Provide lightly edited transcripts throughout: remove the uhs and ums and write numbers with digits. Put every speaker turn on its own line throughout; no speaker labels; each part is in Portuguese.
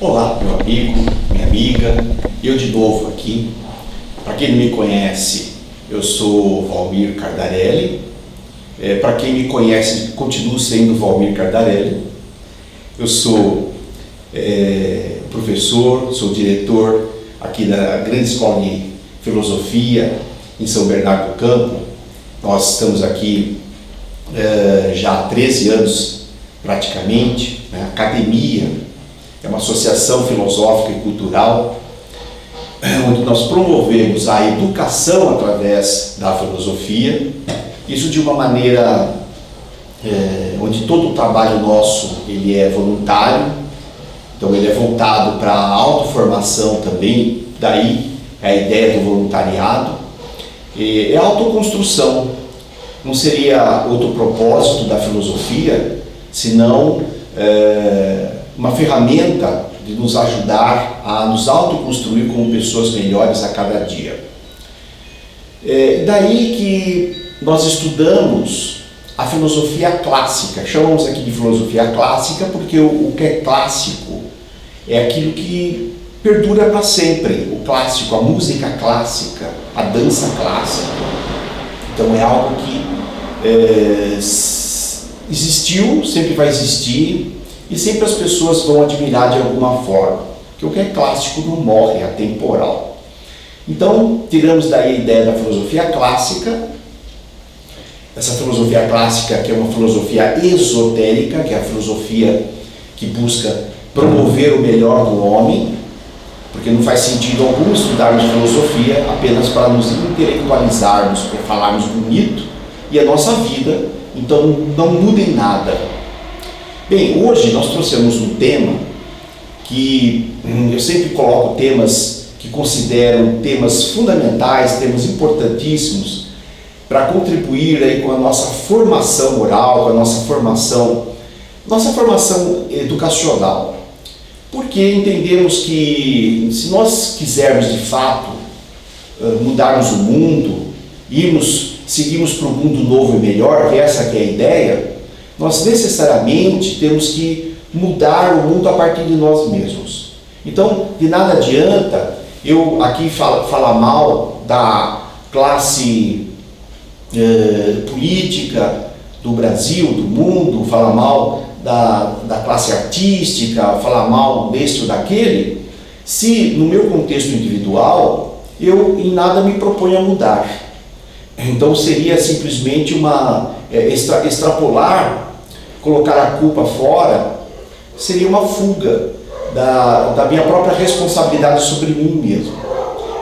Olá, meu amigo, minha amiga, eu de novo aqui. Para quem não me conhece, eu sou Valmir Cardarelli. Para quem me conhece, continuo sendo Valmir Cardarelli. Eu sou professor, sou diretor aqui da Grande Escola de Filosofia em São Bernardo do Campo. Nós estamos aqui já há 13 anos praticamente, né? Academia é uma associação filosófica e cultural onde nós promovemos a educação através da filosofia, isso de uma maneira onde todo o trabalho nosso ele é voluntário, então ele é voltado para a autoformação também, daí a ideia do voluntariado, é a autoconstrução. Não seria outro propósito da filosofia senão uma ferramenta de nos ajudar a nos autoconstruir como pessoas melhores a cada dia. Daí que nós estudamos a filosofia clássica. Chamamos aqui de filosofia clássica porque o que é clássico é aquilo que perdura para sempre. O clássico, a música clássica, a dança clássica. Então é algo que existiu, sempre vai existir e sempre as pessoas vão admirar de alguma forma, porque o que é clássico não morre, é atemporal. Então, tiramos daí a ideia da filosofia clássica, essa filosofia clássica que é uma filosofia esotérica, que é a filosofia que busca promover o melhor do homem, porque não faz sentido algum estudarmos filosofia apenas para nos intelectualizarmos, para falarmos bonito, e a nossa vida, então, não muda em nada. Bem, hoje nós trouxemos um tema que eu sempre coloco temas que considero temas fundamentais, temas importantíssimos para contribuir aí com a nossa formação moral, com a nossa formação educacional. Porque entendemos que se nós quisermos de fato mudarmos o mundo, seguirmos para um mundo novo e melhor, que essa que é a ideia, nós necessariamente temos que mudar o mundo a partir de nós mesmos. Então, de nada adianta eu aqui falar mal da classe política do Brasil, do mundo, falar mal da classe artística, falar mal deste ou daquele, se no meu contexto individual eu em nada me proponho a mudar. Então seria simplesmente extrapolar, colocar a culpa fora, seria uma fuga da minha própria responsabilidade sobre mim mesmo.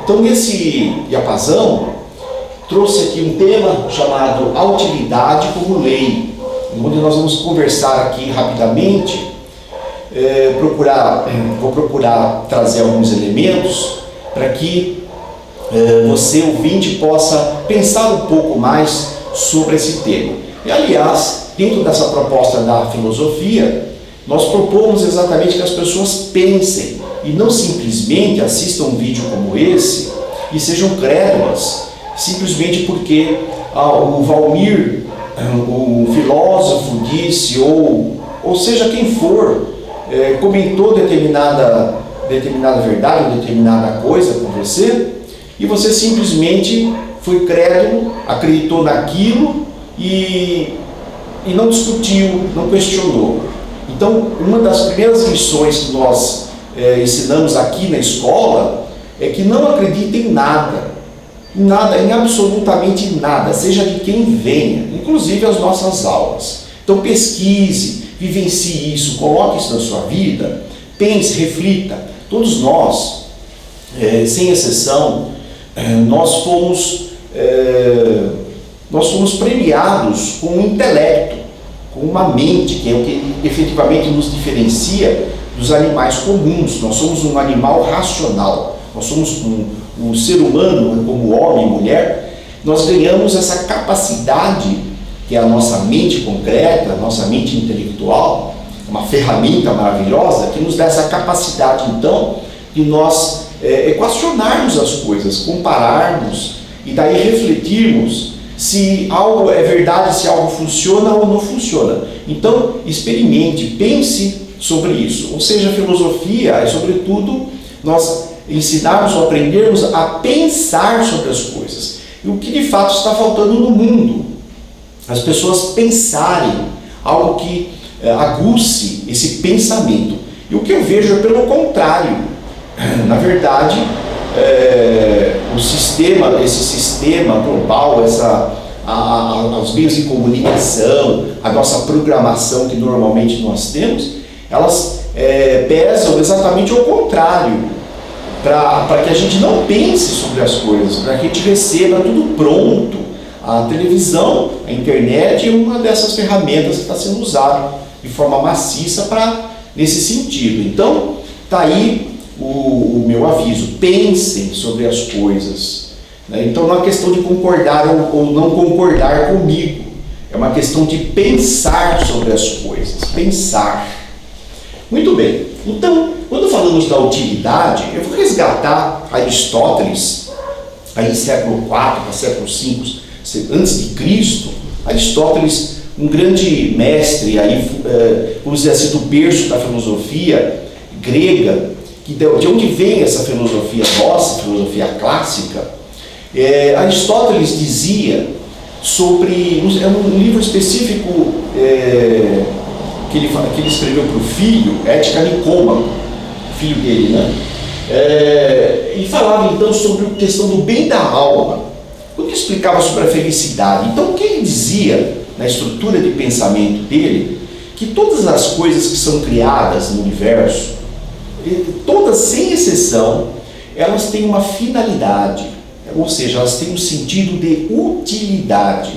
Então nesse diapasão, trouxe aqui um tema chamado A Utilidade como Lei, onde nós vamos conversar aqui rapidamente, vou procurar trazer alguns elementos para que você, ouvinte, possa pensar um pouco mais sobre esse tema. E, aliás, dentro dessa proposta da filosofia, nós propomos exatamente que as pessoas pensem e não simplesmente assistam um vídeo como esse e sejam crédulas, simplesmente porque o Valmir, o filósofo, disse, ou seja quem for, comentou determinada verdade ou determinada coisa com você, e você simplesmente foi crédulo, acreditou naquilo e não discutiu, não questionou. Então, uma das primeiras lições que nós ensinamos aqui na escola é que não acredite em nada, em absolutamente nada, seja de quem venha, inclusive as nossas aulas. Então pesquise, vivencie isso, coloque isso na sua vida, pense, reflita. Todos nós, sem exceção, nós fomos premiados com um intelecto, com uma mente, que é o que efetivamente nos diferencia dos animais comuns. Nós somos um animal racional, nós somos um ser humano, como homem e mulher, nós ganhamos essa capacidade, que é a nossa mente concreta, a nossa mente intelectual, uma ferramenta maravilhosa, que nos dá essa capacidade, então, de nós equacionarmos as coisas, compararmos e daí refletirmos se algo é verdade, se algo funciona ou não funciona. Então, experimente, pense sobre isso. Ou seja, a filosofia é, sobretudo, nós ensinarmos ou aprendermos a pensar sobre as coisas. E o que de fato está faltando no mundo? As pessoas pensarem, algo que aguce esse pensamento. E o que eu vejo é pelo contrário. Na verdade, esse sistema global, os meios de comunicação, a nossa programação que normalmente nós temos, elas pesam exatamente ao contrário, para que a gente não pense sobre as coisas, para que a gente receba tudo pronto. A televisão, a internet é uma dessas ferramentas que está sendo usada de forma maciça nesse sentido. Então, está aí o meu aviso: pensem sobre as coisas. Então não é questão de concordar ou não concordar comigo, é uma questão de pensar sobre as coisas, pensar. Muito bem, então quando falamos da utilidade, eu vou resgatar Aristóteles, aí século IV para século V antes de Cristo. Aristóteles, um grande mestre, aí, vamos dizer assim, do berço da filosofia grega, de onde vem essa filosofia nossa, filosofia clássica. Aristóteles dizia sobre, é um livro específico que ele escreveu para o filho, Ética Nicômaco, filho dele, né? E falava então sobre a questão do bem da alma, quando ele explicava sobre a felicidade. Então o que ele dizia na estrutura de pensamento dele, que todas as coisas que são criadas no universo, todas sem exceção, elas têm uma finalidade, ou seja, elas têm um sentido de utilidade.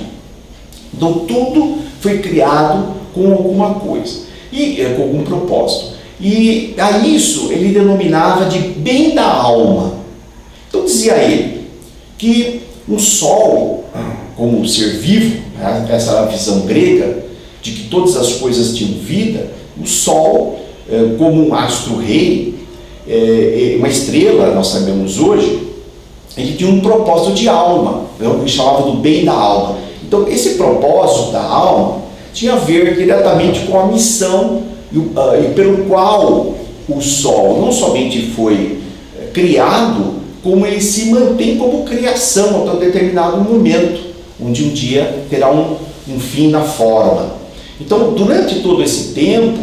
Então tudo foi criado com alguma coisa, e com algum propósito. E a isso ele denominava de bem da alma. Então dizia ele que o sol, como um ser vivo, essa era a visão grega, de que todas as coisas tinham vida. O sol, como um astro-rei, uma estrela, nós sabemos hoje, ele tinha um propósito de alma, que chamava do bem da alma. Então esse propósito da alma tinha a ver diretamente com a missão e pelo qual o sol não somente foi criado, como ele se mantém como criação até um determinado momento, onde um dia terá um fim na forma. Então, durante todo esse tempo,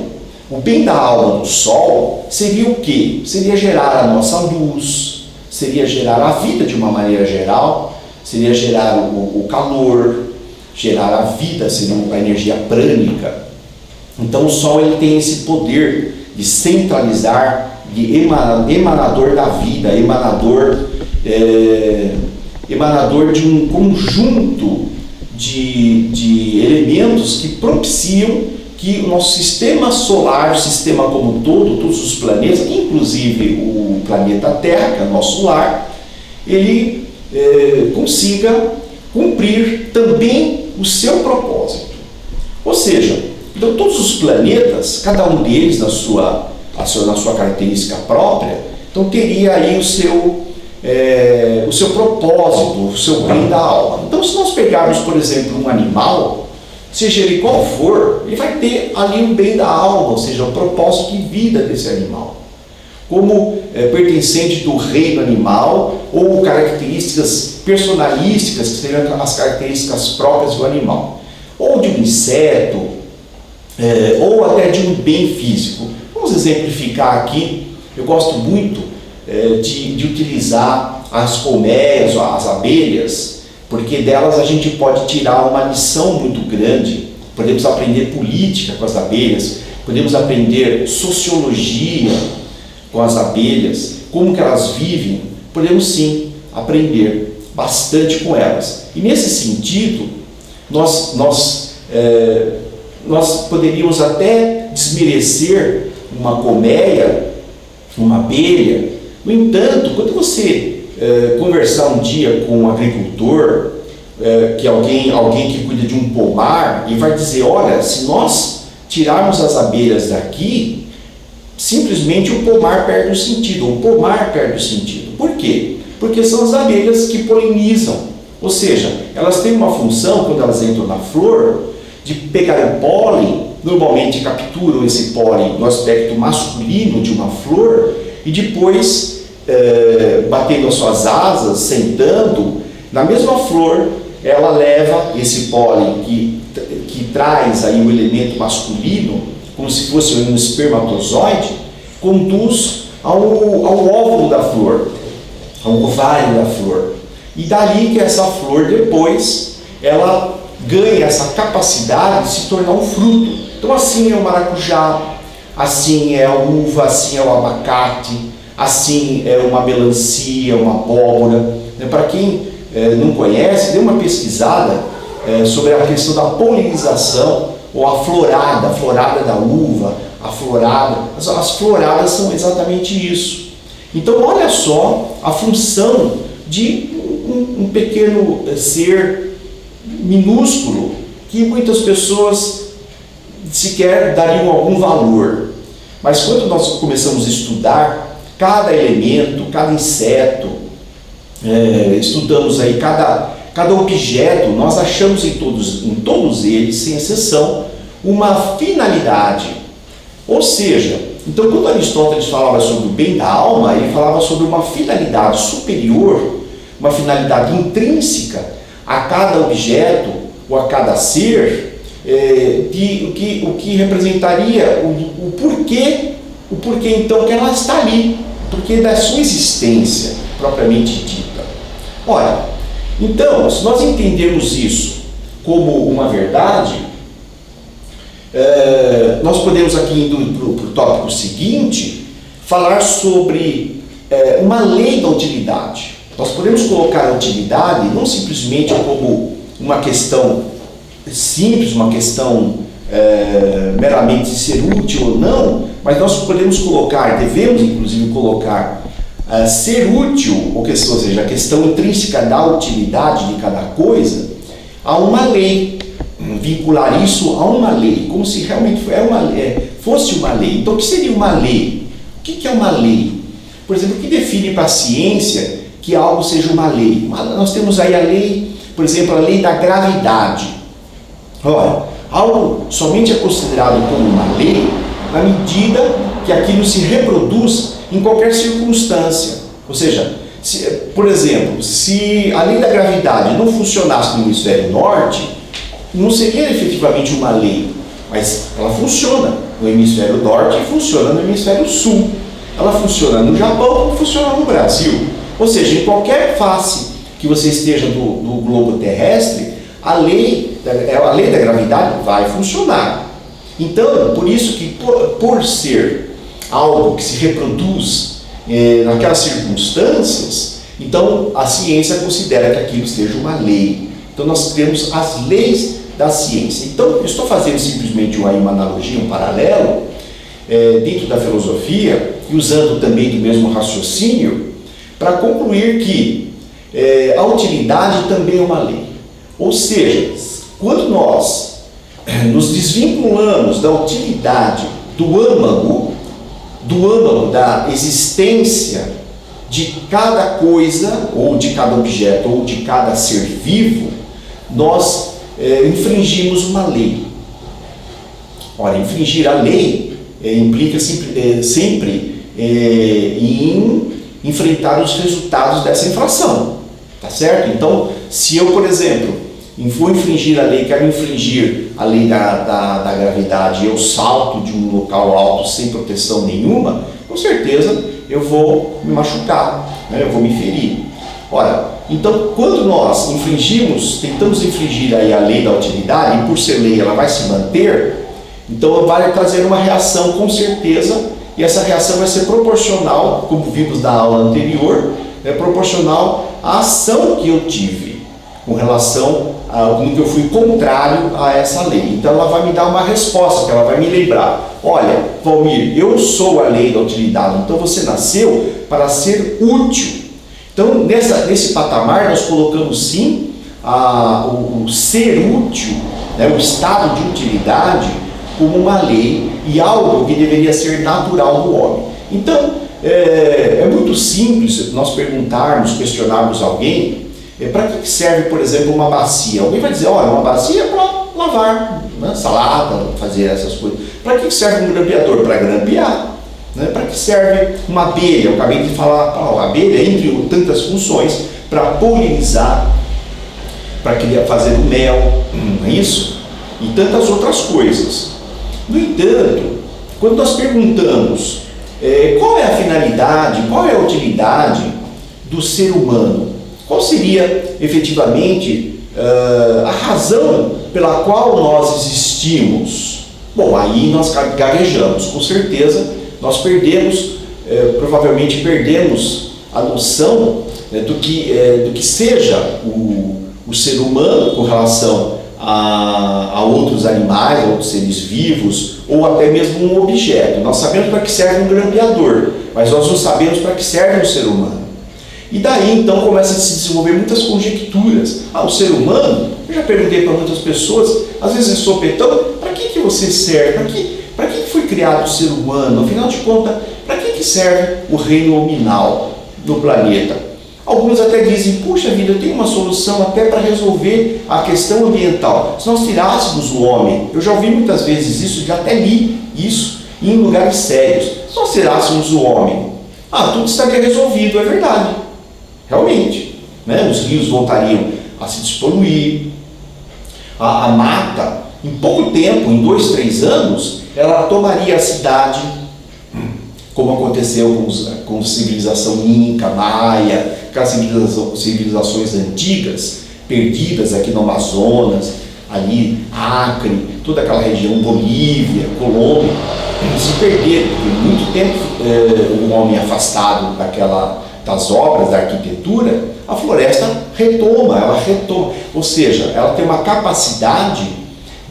o bem da alma do sol seria o quê? Seria gerar a nossa luz, seria gerar a vida de uma maneira geral, seria gerar o calor, gerar a vida, seria a energia prânica. Então o sol ele tem esse poder de centralizar, de emanador da vida, emanador de um conjunto de elementos que propiciam que o nosso sistema solar, o sistema como um todo, todos os planetas, inclusive o planeta Terra, que é o nosso lar, ele consiga cumprir também o seu propósito. Ou seja, então todos os planetas, cada um deles na sua característica própria, então teria aí o seu propósito, o seu bem da alma. Então se nós pegarmos, por exemplo, um animal, seja ele qual for, ele vai ter ali um bem da alma, ou seja, o propósito de vida desse animal, como pertencente do reino animal, ou características personalísticas, que seriam as características próprias do animal, ou de um inseto, ou até de um bem físico. Vamos exemplificar aqui. Eu gosto muito de utilizar as colmeias, as abelhas, porque delas a gente pode tirar uma lição muito grande. Podemos aprender política com as abelhas, podemos aprender sociologia com as abelhas, como que elas vivem. Podemos sim aprender bastante com elas. E nesse sentido, nós poderíamos até desmerecer uma colmeia, uma abelha. No entanto, quando você conversar um dia com um agricultor, que alguém que cuida de um pomar, e vai dizer: olha, se nós tirarmos as abelhas daqui, simplesmente o pomar perde o sentido. O pomar perde o sentido. Por quê? Porque são as abelhas que polinizam. Ou seja, elas têm uma função, quando elas entram na flor, de pegar o pólen normalmente capturam esse pólen no aspecto masculino de uma flor e depois, batendo as suas asas, sentando, na mesma flor, ela leva esse pólen que traz aí o elemento masculino, como se fosse um espermatozoide, conduz ao óvulo da flor, ao ovário da flor. E dali que essa flor depois, ela ganha essa capacidade de se tornar um fruto. Então assim é o maracujá, assim é a uva, assim é o abacate, assim é uma melancia, uma abóbora. Para quem não conhece, dê uma pesquisada sobre a questão da polinização ou a florada da uva, a florada. As floradas são exatamente isso. Então olha só a função de um pequeno ser minúsculo que muitas pessoas sequer dariam algum valor. Mas quando nós começamos a estudar cada elemento, cada inseto, estudamos aí cada objeto, nós achamos em todos eles, sem exceção, uma finalidade. Ou seja, então quando Aristóteles falava sobre o bem da alma, ele falava sobre uma finalidade superior, uma finalidade intrínseca a cada objeto ou a cada ser, o que representaria o porquê então que ela está ali, o porquê da sua existência propriamente dita. Ora, então, se nós entendermos isso como uma verdade, nós podemos aqui, indo para o tópico seguinte, falar sobre uma lei da utilidade. Nós podemos colocar a utilidade não simplesmente como uma questão simples, uma questão meramente de ser útil ou não, mas nós podemos colocar, devemos inclusive colocar, ser útil, ou seja, a questão intrínseca da utilidade de cada coisa, a uma lei, vincular isso a uma lei, como se realmente fosse uma lei. Então, o que seria uma lei? O que é uma lei? Por exemplo, o que define para a ciência que algo seja uma lei? Nós temos aí a lei, por exemplo, a lei da gravidade. Ora, algo somente é considerado como uma lei na medida que aquilo se reproduz em qualquer circunstância. Ou seja, por exemplo, se a lei da gravidade não funcionasse no hemisfério norte, não seria efetivamente uma lei, mas ela funciona no hemisfério norte e funciona no hemisfério sul. Ela funciona no Japão como funciona no Brasil. Ou seja, em qualquer face que você esteja do globo terrestre, a lei da gravidade vai funcionar. Então, por isso que por ser algo que se reproduz naquelas circunstâncias, então a ciência considera que aquilo seja uma lei. Então nós temos as leis da ciência. Então eu estou fazendo simplesmente uma analogia, um paralelo dentro da filosofia e usando também do mesmo raciocínio para concluir que a utilidade também é uma lei. Ou seja, quando nós nos desvinculamos da utilidade do âmago da existência de cada coisa, ou de cada objeto, ou de cada ser vivo, nós infringimos uma lei. Ora, infringir a lei implica sempre em enfrentar os resultados dessa infração, tá certo? Então, se eu, por exemplo, vou infringir a lei, quero infringir a lei da gravidade, eu salto de um local alto sem proteção nenhuma, com certeza eu vou me machucar, né? Eu vou me ferir. Ora, então quando nós tentamos infringir aí a lei da utilidade, e por ser lei ela vai se manter, então vai trazer uma reação com certeza, e essa reação vai ser proporcional, como vimos na aula anterior, proporcional à ação que eu tive com relação no que eu fui contrário a essa lei. Então ela vai me dar uma resposta, que ela vai me lembrar: olha, Valmir, eu sou a lei da utilidade, então você nasceu para ser útil. Então nesse patamar nós colocamos sim o ser útil, né, o estado de utilidade, como uma lei e algo que deveria ser natural do homem. Então é muito simples nós questionarmos alguém: para que serve, por exemplo, uma bacia? Alguém vai dizer: olha, uma bacia é para lavar né? Salada, fazer essas coisas. Para que serve um grampeador? Para grampear. Né? Para que serve uma abelha? Eu acabei de falar, a abelha, entre tantas funções, para polinizar, para fazer o mel, não é isso? E tantas outras coisas. No entanto, quando nós perguntamos qual é a finalidade, qual é a utilidade do ser humano, qual seria efetivamente a razão pela qual nós existimos? Bom, aí nós gaguejamos, com certeza nós perdemos, provavelmente perdemos a noção do que seja o ser humano com relação a outros animais, a outros seres vivos, ou até mesmo um objeto. Nós sabemos para que serve um grampeador, mas nós não sabemos para que serve um ser humano. E daí então começa a se desenvolver muitas conjecturas. O ser humano, eu já perguntei para muitas pessoas, às vezes em sopetão, para que você serve? Para que foi criado o ser humano? Afinal de contas, para que serve o reino nominal no planeta? Alguns até dizem, puxa vida, eu tenho uma solução até para resolver a questão ambiental. Se nós tirássemos o homem, eu já ouvi muitas vezes isso, já até li isso em lugares sérios. Se nós tirássemos o homem, tudo estaria resolvido, é verdade. Realmente. Né? Os rios voltariam a se despoluir. A mata, em pouco tempo, em 2, 3 anos, ela tomaria a cidade, como aconteceu com a civilização Inca, Maia, com as civilizações antigas, perdidas aqui no Amazonas, ali, Acre, toda aquela região, Bolívia, Colômbia, se perderam, porque muito tempo o homem afastado das obras, da arquitetura, a floresta retoma, ou seja, ela tem uma capacidade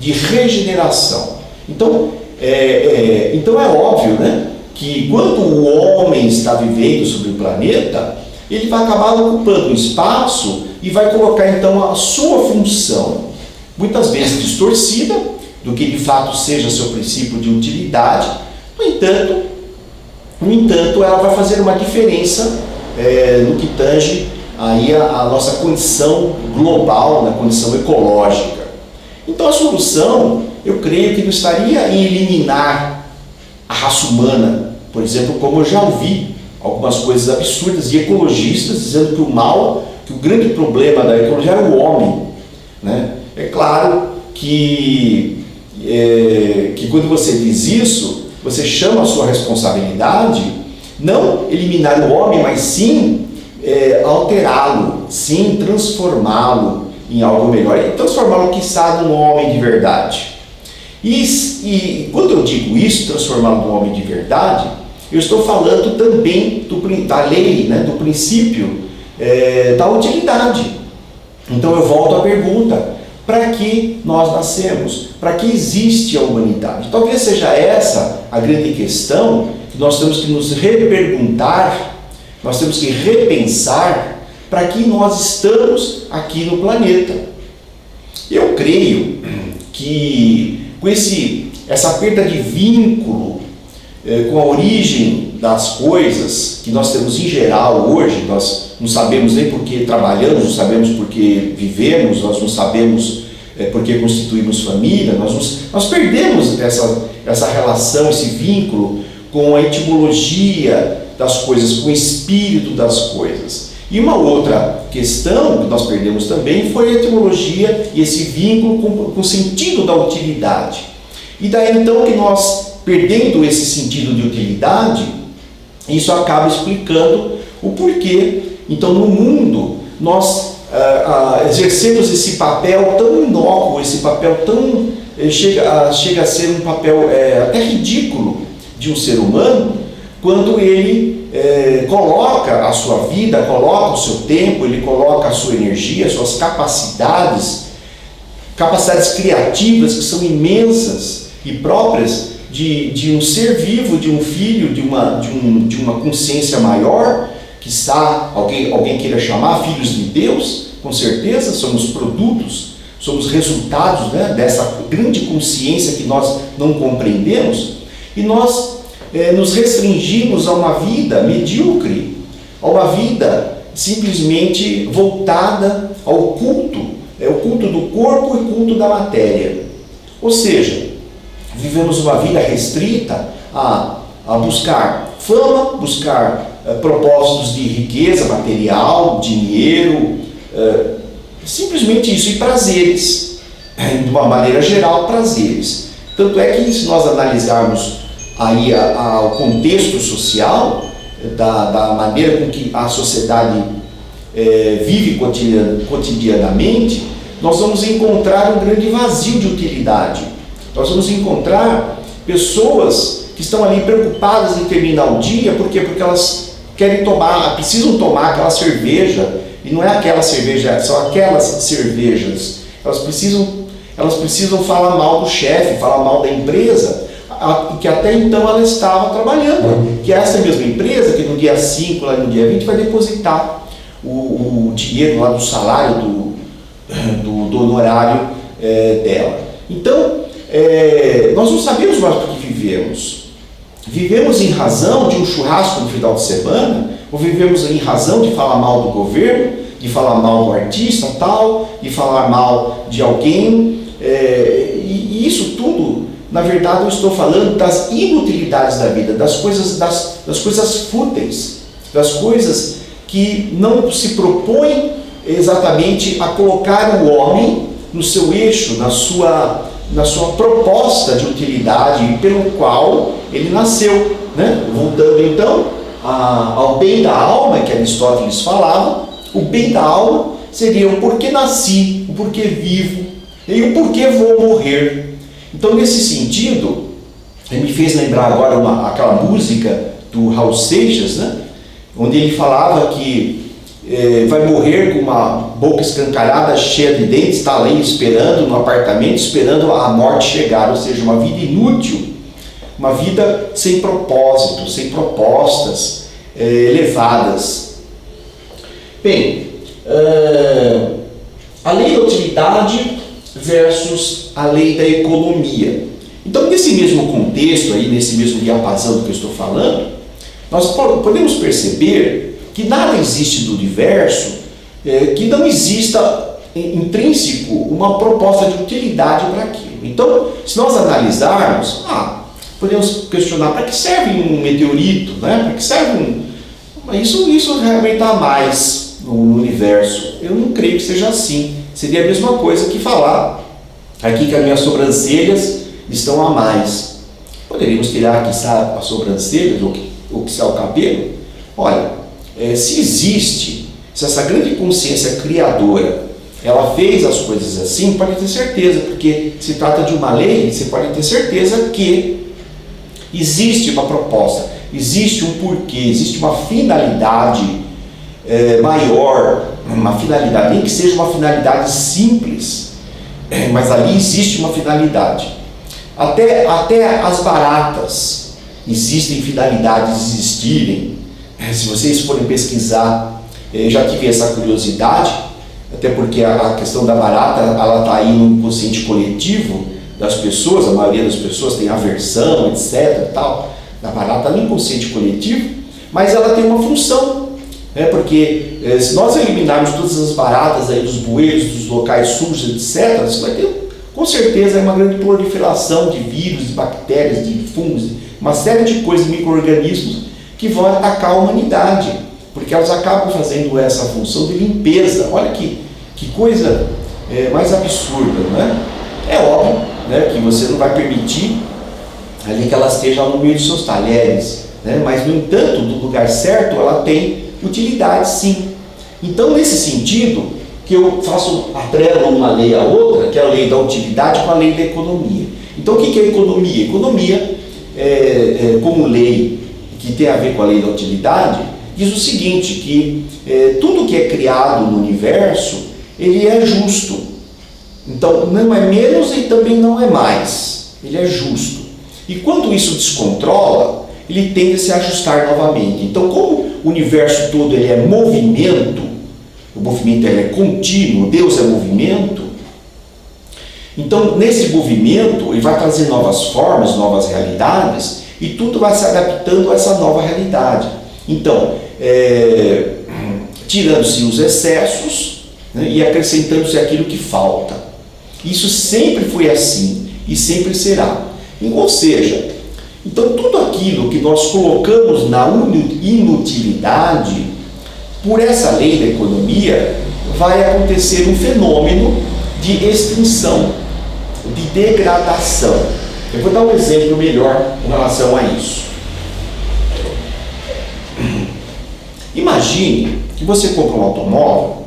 de regeneração. Então é óbvio, né, que quando o homem está vivendo sobre o planeta, ele vai acabar ocupando um espaço e vai colocar então a sua função, muitas vezes distorcida, do que de fato seja seu princípio de utilidade. No entanto, ela vai fazer uma diferença no que tange aí a nossa condição global, na condição ecológica. Então a solução, eu creio que não estaria em eliminar a raça humana, por exemplo, como eu já ouvi algumas coisas absurdas de ecologistas dizendo que o grande problema da ecologia era o homem, né? É claro que quando você diz isso, você chama a sua responsabilidade, não eliminar o homem, mas sim alterá-lo, sim transformá-lo em algo melhor, e transformá-lo, quiçá, num homem de verdade. E quando eu digo isso, transformá-lo num homem de verdade, eu estou falando também da lei, né, do princípio da utilidade. Então eu volto à pergunta: para que nós nascemos? Para que existe a humanidade? Talvez seja essa a grande questão que nós temos que nos reperguntar, nós temos que repensar para que nós estamos aqui no planeta. Eu creio que com essa perda de vínculo com a origem das coisas que nós temos em geral hoje, nós não sabemos nem por que trabalhamos, não sabemos por que vivemos, nós não sabemos por que constituímos família, nós perdemos essa relação, esse vínculo com a etimologia das coisas, com o espírito das coisas. E uma outra questão que nós perdemos também foi a etimologia e esse vínculo com o sentido da utilidade. E daí então que nós, perdendo esse sentido de utilidade, isso acaba explicando o porquê. Então no mundo nós exercemos esse papel tão inócuo, esse papel tão chega a ser um papel até ridículo de um ser humano, quando ele coloca a sua vida, coloca o seu tempo, ele coloca a sua energia, suas capacidades criativas que são imensas e próprias de um ser vivo, de um filho, de uma consciência maior, que está, alguém queira chamar filhos de Deus. Com certeza somos produtos, somos resultados, né, dessa grande consciência que nós não compreendemos, e nós nos restringimos a uma vida medíocre, a uma vida simplesmente voltada ao culto, o culto do corpo e o culto da matéria. Ou seja, vivemos uma vida restrita a buscar fama, buscar propósitos de riqueza material, dinheiro, simplesmente isso, e prazeres, de uma maneira geral, prazeres. Tanto é que, se nós analisarmos aí o contexto social, da maneira com que a sociedade vive cotidianamente, nós vamos encontrar um grande vazio de utilidade. Nós vamos encontrar pessoas que estão ali preocupadas em terminar o dia, por quê? Porque elas querem precisam tomar aquela cerveja, e não é aquela cerveja, são aquelas cervejas. Elas precisam falar mal do chefe, falar mal da empresa, que até então ela estava trabalhando, que é essa mesma empresa que no dia 5, lá no dia 20, vai depositar o dinheiro lá do salário, do honorário dela. Então, nós não sabemos mais por que vivemos. Vivemos em razão de um churrasco no final de semana, ou vivemos em razão de falar mal do governo, de falar mal do artista tal, de falar mal de alguém, e isso tudo, na verdade, eu estou falando das inutilidades da vida, das coisas fúteis, das coisas que não se propõem exatamente a colocar o homem no seu eixo, na sua proposta de utilidade pelo qual ele nasceu, né? Voltando então ao bem da alma que Aristóteles falava, o bem da alma seria o porquê nasci, o porquê vivo e o porquê vou morrer. Então, nesse sentido, me fez lembrar agora aquela música do Raul Seixas, né? Onde ele falava que vai morrer com uma boca escancarada, cheia de dentes, está ali esperando no apartamento, esperando a morte chegar, ou seja, uma vida inútil, uma vida sem propósito, sem propostas elevadas. Bem, a lei da utilidade versus a lei da economia. Então, nesse mesmo contexto, aí, nesse mesmo diapasão do que eu estou falando, nós podemos perceber que nada existe do universo que não exista intrínseco uma proposta de utilidade para aquilo. Então, se nós analisarmos, podemos questionar para que serve um meteorito, né? Para que serve isso realmente está a mais no universo? Eu não creio que seja assim. Seria a mesma coisa que falar aqui que as minhas sobrancelhas estão a mais. Poderíamos tirar aqui as sobrancelhas ou que o cabelo. Olha, se essa grande consciência criadora, ela fez as coisas assim, pode ter certeza, porque se trata de uma lei, você pode ter certeza que existe uma proposta, existe um porquê, existe uma finalidade maior, uma finalidade, nem que seja uma finalidade simples, mas ali existe uma finalidade. Até as baratas existem finalidades de existirem. Se vocês forem pesquisar, eu já tive essa curiosidade, até porque a questão da barata, ela está aí no inconsciente coletivo das pessoas, a maioria das pessoas tem aversão, etc. Tal, da barata no inconsciente coletivo, mas ela tem uma função, né? Porque se nós eliminarmos todas as baratas aí dos bueiros, dos locais sujos, etc., você vai ter com certeza uma grande proliferação de vírus, de bactérias, de fungos, uma série de coisas, de micro-organismos que vão atacar a humanidade, porque elas acabam fazendo essa função de limpeza. Olha que coisa mais absurda, né? É óbvio, né, que você não vai permitir ali que ela esteja no meio dos seus talheres, né? Mas, no entanto, do lugar certo, ela tem utilidade, sim. Então, nesse sentido, que eu faço atrelo uma lei à outra, que é a lei da utilidade com a lei da economia. Então, o que é economia? Economia, como lei que tem a ver com a lei da utilidade, diz o seguinte, que tudo que é criado no universo, ele é justo. Então, não é menos e também não é mais. Ele é justo. E quando isso descontrola, ele tende a se ajustar novamente. Então, como o universo todo ele é movimento, o movimento ele é contínuo, Deus é movimento, então, nesse movimento, ele vai trazer novas formas, novas realidades, e tudo vai se adaptando a essa nova realidade. Então, tirando-se os excessos, né, e acrescentando-se aquilo que falta. Isso sempre foi assim. e sempre será. Ou seja, então tudo aquilo que nós colocamos na inutilidade, por essa lei da economia, vai acontecer um fenômeno de extinção, de degradação. Eu vou dar um exemplo melhor com relação a isso. Imagine que você compra um automóvel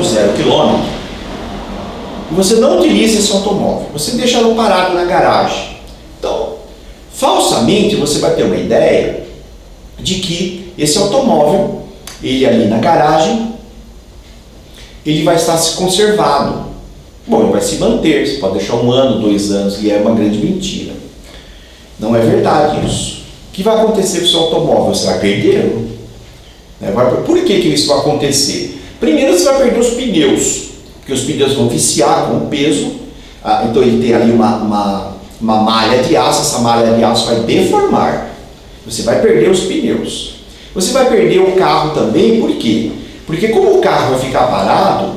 0 km, e você não utiliza esse automóvel, você deixa ele parado na garagem. Então, falsamente você vai ter uma ideia de que esse automóvel, ele ali na garagem, ele vai estar se conservado. Bom, ele vai se manter, você pode deixar 1 ano, 2 anos, e é uma grande mentira. Não é verdade isso. O que vai acontecer com o seu automóvel? Você vai perdê-lo. Por que isso vai acontecer? Primeiro, você vai perder os pneus, porque os pneus vão viciar com o peso. Então ele tem ali uma malha de aço, essa malha de aço vai deformar. Você vai perder os pneus. Você vai perder o carro também, por quê? Porque como o carro vai ficar parado,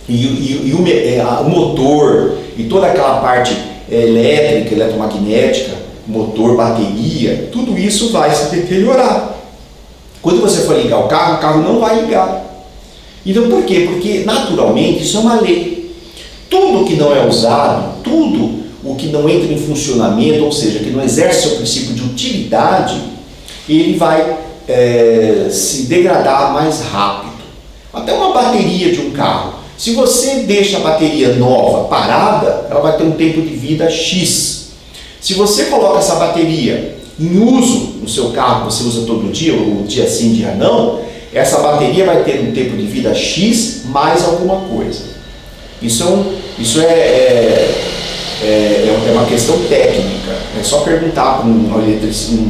e o motor e toda aquela parte elétrica, eletromagnética, motor, bateria, tudo isso vai se deteriorar. Quando você for ligar o carro não vai ligar. Então por quê? Porque naturalmente isso é uma lei. Tudo que não é usado, tudo o que não entra em funcionamento, ou seja, que não exerce o princípio de utilidade, ele vai se degradar mais rápido. Até uma bateria de um carro. Se você deixa a bateria nova parada, ela vai ter um tempo de vida X. Se você coloca essa bateria em uso no seu carro, você usa todo dia, ou dia sim, dia não, essa bateria vai ter um tempo de vida X mais alguma coisa. Isso é uma questão técnica. É só perguntar para um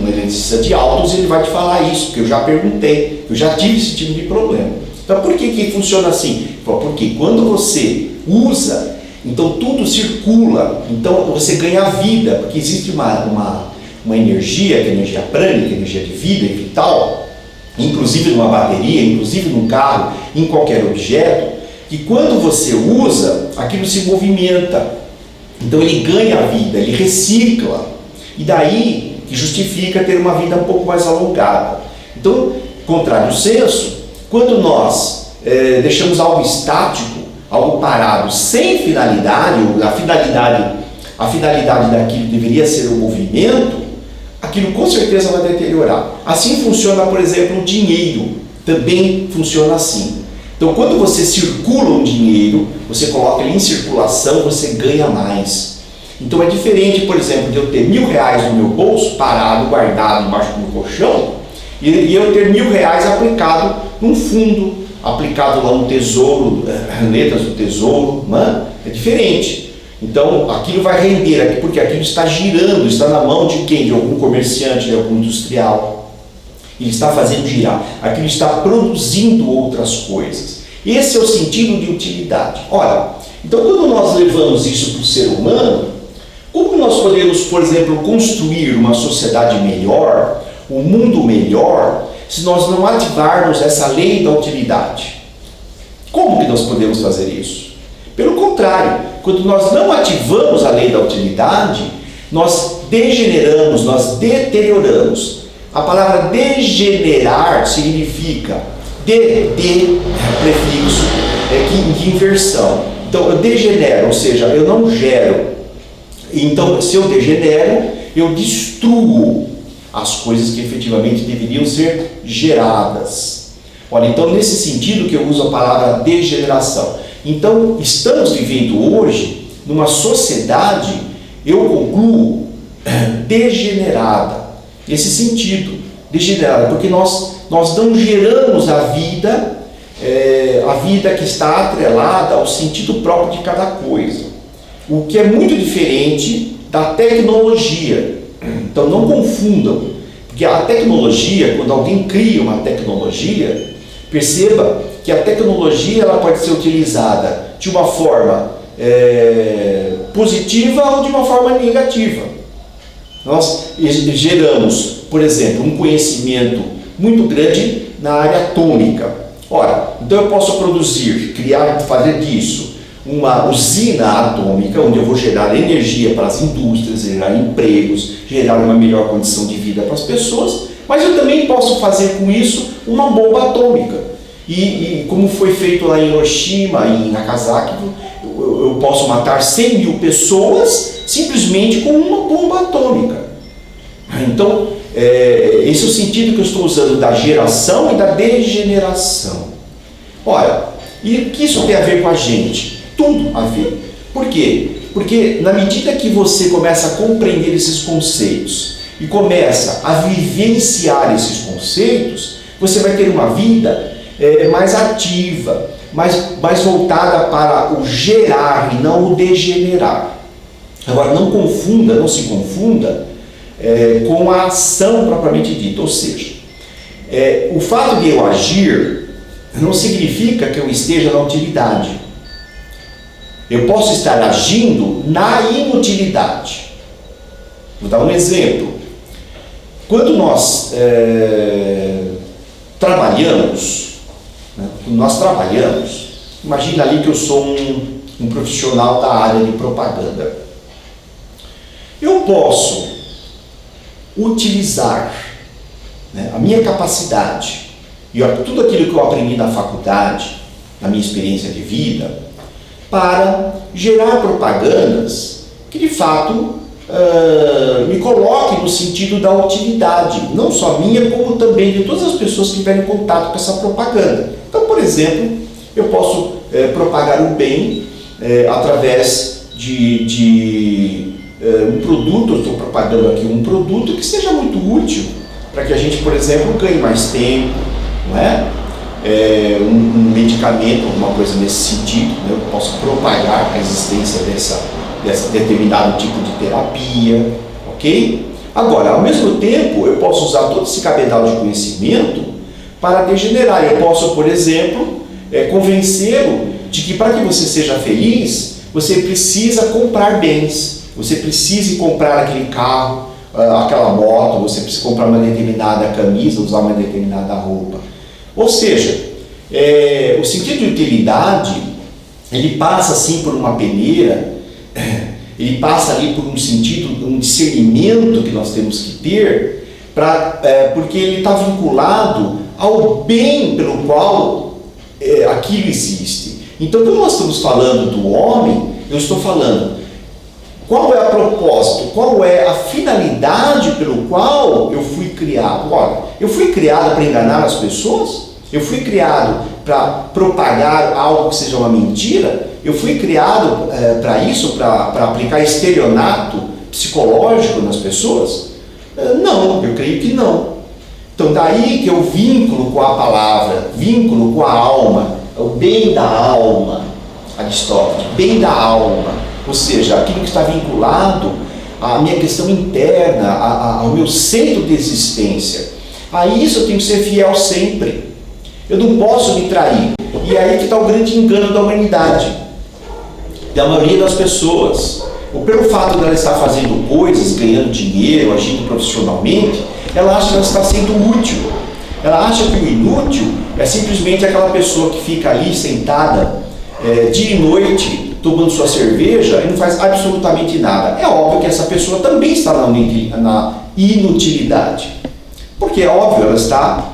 eletricista de autos e ele vai te falar isso, porque eu já perguntei, eu já tive esse tipo de problema. Então por que funciona assim? Porque quando você usa, então tudo circula, então você ganha vida, porque existe uma energia, que é energia prânica, energia de vida e vital, inclusive numa bateria, inclusive num carro, em qualquer objeto, que quando você usa, aquilo se movimenta. Então ele ganha vida, ele recicla. E daí que justifica ter uma vida um pouco mais alongada. Então, contrário senso, quando nós deixamos algo estático, algo parado, sem finalidade, a finalidade daquilo deveria ser o movimento, aquilo com certeza vai deteriorar. Assim funciona, por exemplo, o dinheiro. Também funciona assim. Então, quando você circula um dinheiro, você coloca ele em circulação, você ganha mais. Então, é diferente, por exemplo, de eu ter R$1.000 no meu bolso, parado, guardado embaixo do meu colchão, e eu ter R$1.000 aplicado num fundo, aplicado lá no tesouro, letras do tesouro, né? É diferente. Então, aquilo vai render, porque aquilo está girando, está na mão de quem? De algum comerciante, de algum industrial. Ele está fazendo girar, aquilo está produzindo outras coisas. Esse é o sentido de utilidade. Ora, então quando nós levamos isso para o ser humano, como nós podemos, por exemplo, construir uma sociedade melhor, um mundo melhor, se nós não ativarmos essa lei da utilidade? Como que nós podemos fazer isso? Pelo contrário, quando nós não ativamos a lei da utilidade, nós degeneramos, nós deterioramos. A palavra degenerar significa prefixo de inversão. Então eu degenero, ou seja, eu não gero. Então se eu degenero, eu destruo as coisas que efetivamente deveriam ser geradas. Olha, então nesse sentido que eu uso a palavra degeneração. Então estamos vivendo hoje numa sociedade, eu concluo, degenerada. Nesse sentido, degenerada, porque nós não geramos a vida que está atrelada ao sentido próprio de cada coisa. O que é muito diferente da tecnologia. Então não confundam, porque a tecnologia, quando alguém cria uma tecnologia, perceba que a tecnologia ela pode ser utilizada de uma forma positiva ou de uma forma negativa. Nós geramos, por exemplo, um conhecimento muito grande na área atômica. Ora, então eu posso produzir, criar, fazer disso uma usina atômica, onde eu vou gerar energia para as indústrias, gerar empregos, gerar uma melhor condição de vida para as pessoas, mas eu também posso fazer com isso uma bomba atômica. E como foi feito lá em Hiroshima e em Nagasaki, eu posso matar 100 mil pessoas simplesmente com uma bomba atômica. Então, esse é o sentido que eu estou usando da geração e da degeneração. Ora, e o que isso tem a ver com a gente? Tudo a ver. Por quê? Porque na medida que você começa a compreender esses conceitos e começa a vivenciar esses conceitos, você vai ter uma vida mais ativa, mais voltada para o gerar e não o degenerar. Agora, não se confunda com a ação propriamente dita, ou seja, o fato de eu agir não significa que eu esteja na utilidade. Eu posso estar agindo na inutilidade. Vou dar um exemplo. Quando nós trabalhamos, imagina ali que eu sou um profissional da área de propaganda. Eu posso utilizar a minha capacidade e tudo aquilo que eu aprendi na faculdade, na minha experiência de vida, para gerar propagandas que de fato me coloquem no sentido da utilidade, não só minha, como também de todas as pessoas que tiverem contato com essa propaganda. Então, por exemplo, eu posso propagar o bem através de um produto. Eu estou propagando aqui um produto que seja muito útil para que a gente, por exemplo, ganhe mais tempo, não é? Um medicamento, alguma coisa nesse sentido, né? Eu posso propagar a existência dessa determinado tipo de terapia, ok? Agora, ao mesmo tempo, eu posso usar todo esse cabedal de conhecimento para degenerar. Eu posso, por exemplo, convencê-lo de que para que você seja feliz, você precisa comprar bens, você precisa comprar aquele carro, aquela moto, você precisa comprar uma determinada camisa, usar uma determinada roupa. Ou seja, o sentido de utilidade, ele passa assim por uma peneira, ele passa ali por um sentido, um discernimento que nós temos que ter, porque ele está vinculado ao bem pelo qual aquilo existe. Então, quando nós estamos falando do homem, eu estou falando qual é a propósito, qual é a finalidade pelo qual eu fui criado. Olha, eu fui criado para enganar as pessoas? Eu fui criado para propagar algo que seja uma mentira? Eu fui criado para isso, para aplicar estelionato psicológico nas pessoas? Não, eu creio que não. Então daí que eu vínculo com a palavra, vínculo com a alma, o bem da alma, Aristóteles, bem da alma, ou seja, aquilo que está vinculado à minha questão interna, ao meu centro de existência. A isso eu tenho que ser fiel sempre. Eu não posso me trair. E aí que está o grande engano da humanidade, da maioria das pessoas. Pelo fato dela estar fazendo coisas, ganhando dinheiro, agindo profissionalmente, ela acha que ela está sendo útil. Ela acha que o inútil é simplesmente aquela pessoa que fica ali sentada dia e noite, tomando sua cerveja e não faz absolutamente nada. É óbvio que essa pessoa também está na inutilidade. Porque é óbvio, ela está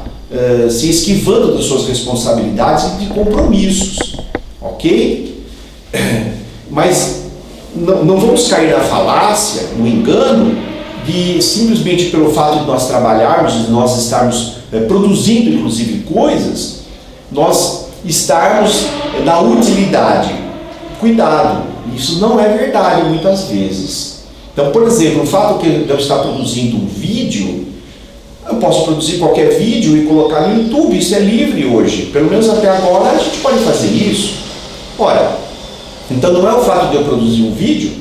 se esquivando das suas responsabilidades e de compromissos, ok? Mas não vamos cair na falácia, no engano, de simplesmente pelo fato de nós trabalharmos, de nós estarmos produzindo inclusive coisas, nós estarmos na utilidade. Cuidado, isso não é verdade muitas vezes. Então, por exemplo, o fato de eu estar produzindo um vídeo, eu posso produzir qualquer vídeo e colocar no YouTube, isso é livre hoje. Pelo menos até agora a gente pode fazer isso. Ora, então não é o fato de eu produzir um vídeo,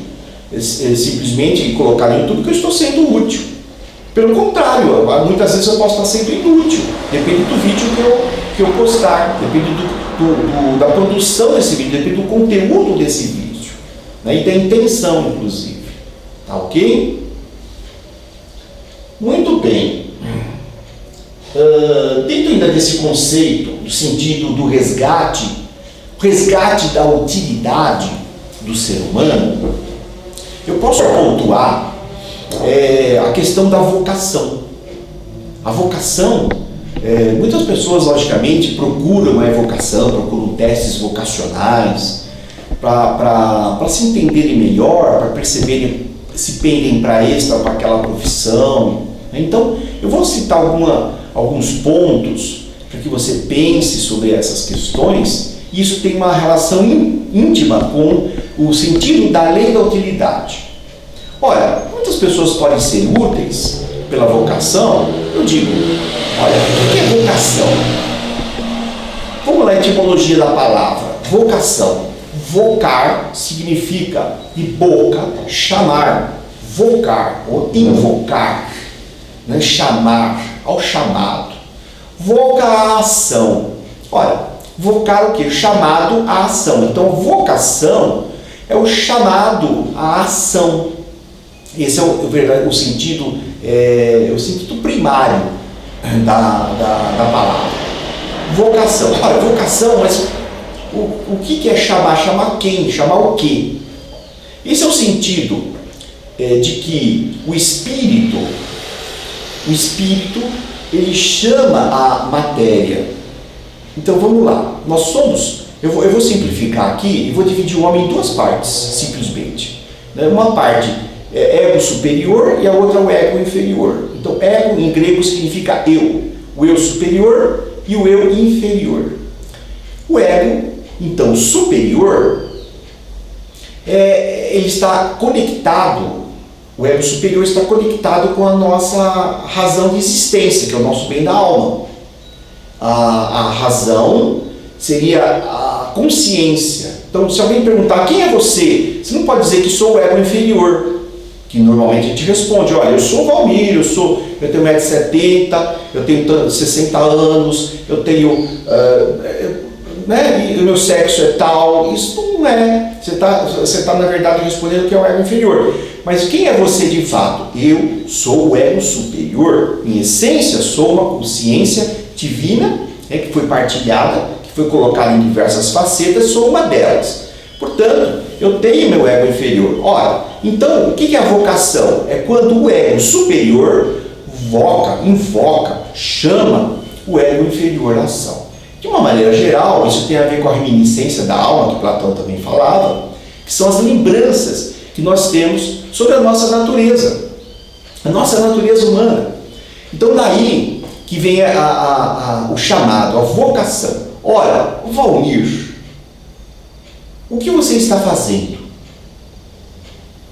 simplesmente colocar no YouTube, que eu estou sendo útil. Pelo contrário, muitas vezes eu posso estar sendo inútil. Depende do vídeo que eu postar, depende da produção desse vídeo, depende do conteúdo desse vídeo, né? E da intenção, inclusive. Tá ok? Muito bem. Dentro ainda desse conceito do sentido do resgate, o resgate da utilidade do ser humano, eu posso pontuar a questão da vocação. A vocação, muitas pessoas logicamente procuram a vocação, procuram testes vocacionais para se entenderem melhor, para perceberem se pendem para esta ou para aquela profissão. Então, eu vou citar alguns pontos para que você pense sobre essas questões. Isso tem uma relação íntima com o sentido da lei da utilidade. Olha, muitas pessoas podem ser úteis pela vocação. Eu digo, olha, o que é vocação? Vamos lá, a etimologia da palavra. Vocação. Vocar significa de boca, chamar. Vocar ou invocar, né? Chamar, ao chamado. Vocação. Olha, vocar o quê? Chamado à ação. Então, vocação é o chamado à ação. Esse é o sentido, o sentido primário da palavra. Vocação. Olha, vocação, mas o que é chamar? Chamar quem? Chamar o quê? Esse é o sentido de que o Espírito, ele chama a matéria. Então vamos lá, nós somos, eu vou simplificar aqui e vou dividir o homem em duas partes, simplesmente. Uma parte é ego superior e a outra é o ego inferior. Então ego em grego significa eu, o eu superior e o eu inferior. O ego, então, superior, ele está conectado, o ego superior está conectado com a nossa razão de existência, que é o nosso bem da alma. A razão seria a consciência. Então, se alguém perguntar quem é você, você não pode dizer que sou o ego inferior, que normalmente a gente responde, olha, eu sou o Valmir, eu tenho 1,70 m, eu tenho 60 anos, eu tenho, e o meu sexo é tal. Isso não é. Você tá na verdade respondendo que é o ego inferior. Mas quem é você de fato? Eu sou o ego superior. Em essência, sou uma consciência divina, que foi partilhada, que foi colocada em diversas facetas, sou uma delas. Portanto, eu tenho meu ego inferior. Ora, então, o que é a vocação? É quando o ego superior invoca, chama o ego inferior à ação. De uma maneira geral, isso tem a ver com a reminiscência da alma, que Platão também falava, que são as lembranças que nós temos sobre a nossa natureza humana. Então, daí que vem o chamado, a vocação. Ora, Valmir, o que você está fazendo?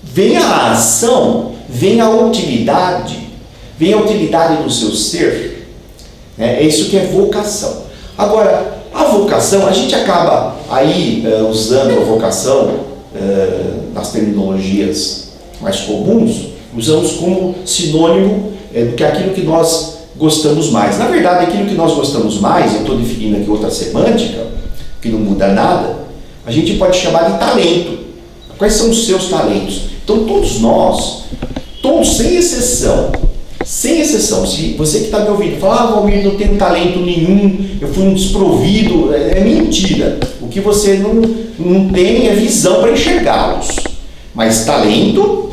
Vem a ação, vem a utilidade do seu ser. É isso que é vocação. Agora, a vocação, a gente acaba aí usando a vocação nas terminologias mais comuns, usamos como sinônimo do que aquilo que nós gostamos mais. Na verdade, aquilo que nós gostamos mais, eu estou definindo aqui outra semântica, que não muda nada, a gente pode chamar de talento. Quais são os seus talentos? Então, todos nós, sem exceção, se você que está me ouvindo fala, Valmir, não tenho talento nenhum, eu fui um desprovido, é mentira. O que você não tem é visão para enxergá-los. Mas talento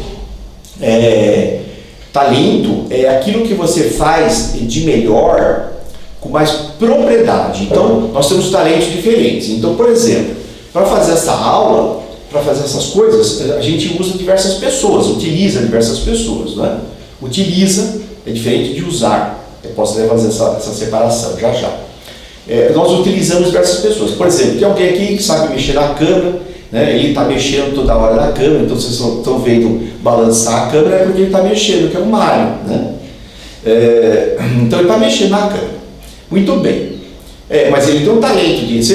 é aquilo que você faz de melhor, com mais propriedade. Então, nós temos talentos diferentes. Então, por exemplo, para fazer essa aula, para fazer essas coisas, a gente usa diversas pessoas, utiliza diversas pessoas, né? Utiliza é diferente de usar. Eu posso até fazer essa separação já. Nós utilizamos diversas pessoas. Por exemplo, tem alguém aqui que sabe mexer na câmera, né? Ele está mexendo toda hora na câmera, então vocês estão vendo balançar a câmera, é porque ele está mexendo, que é o Mário, né? Então ele está mexendo na câmera. Muito bem. Mas ele tem um talento disso.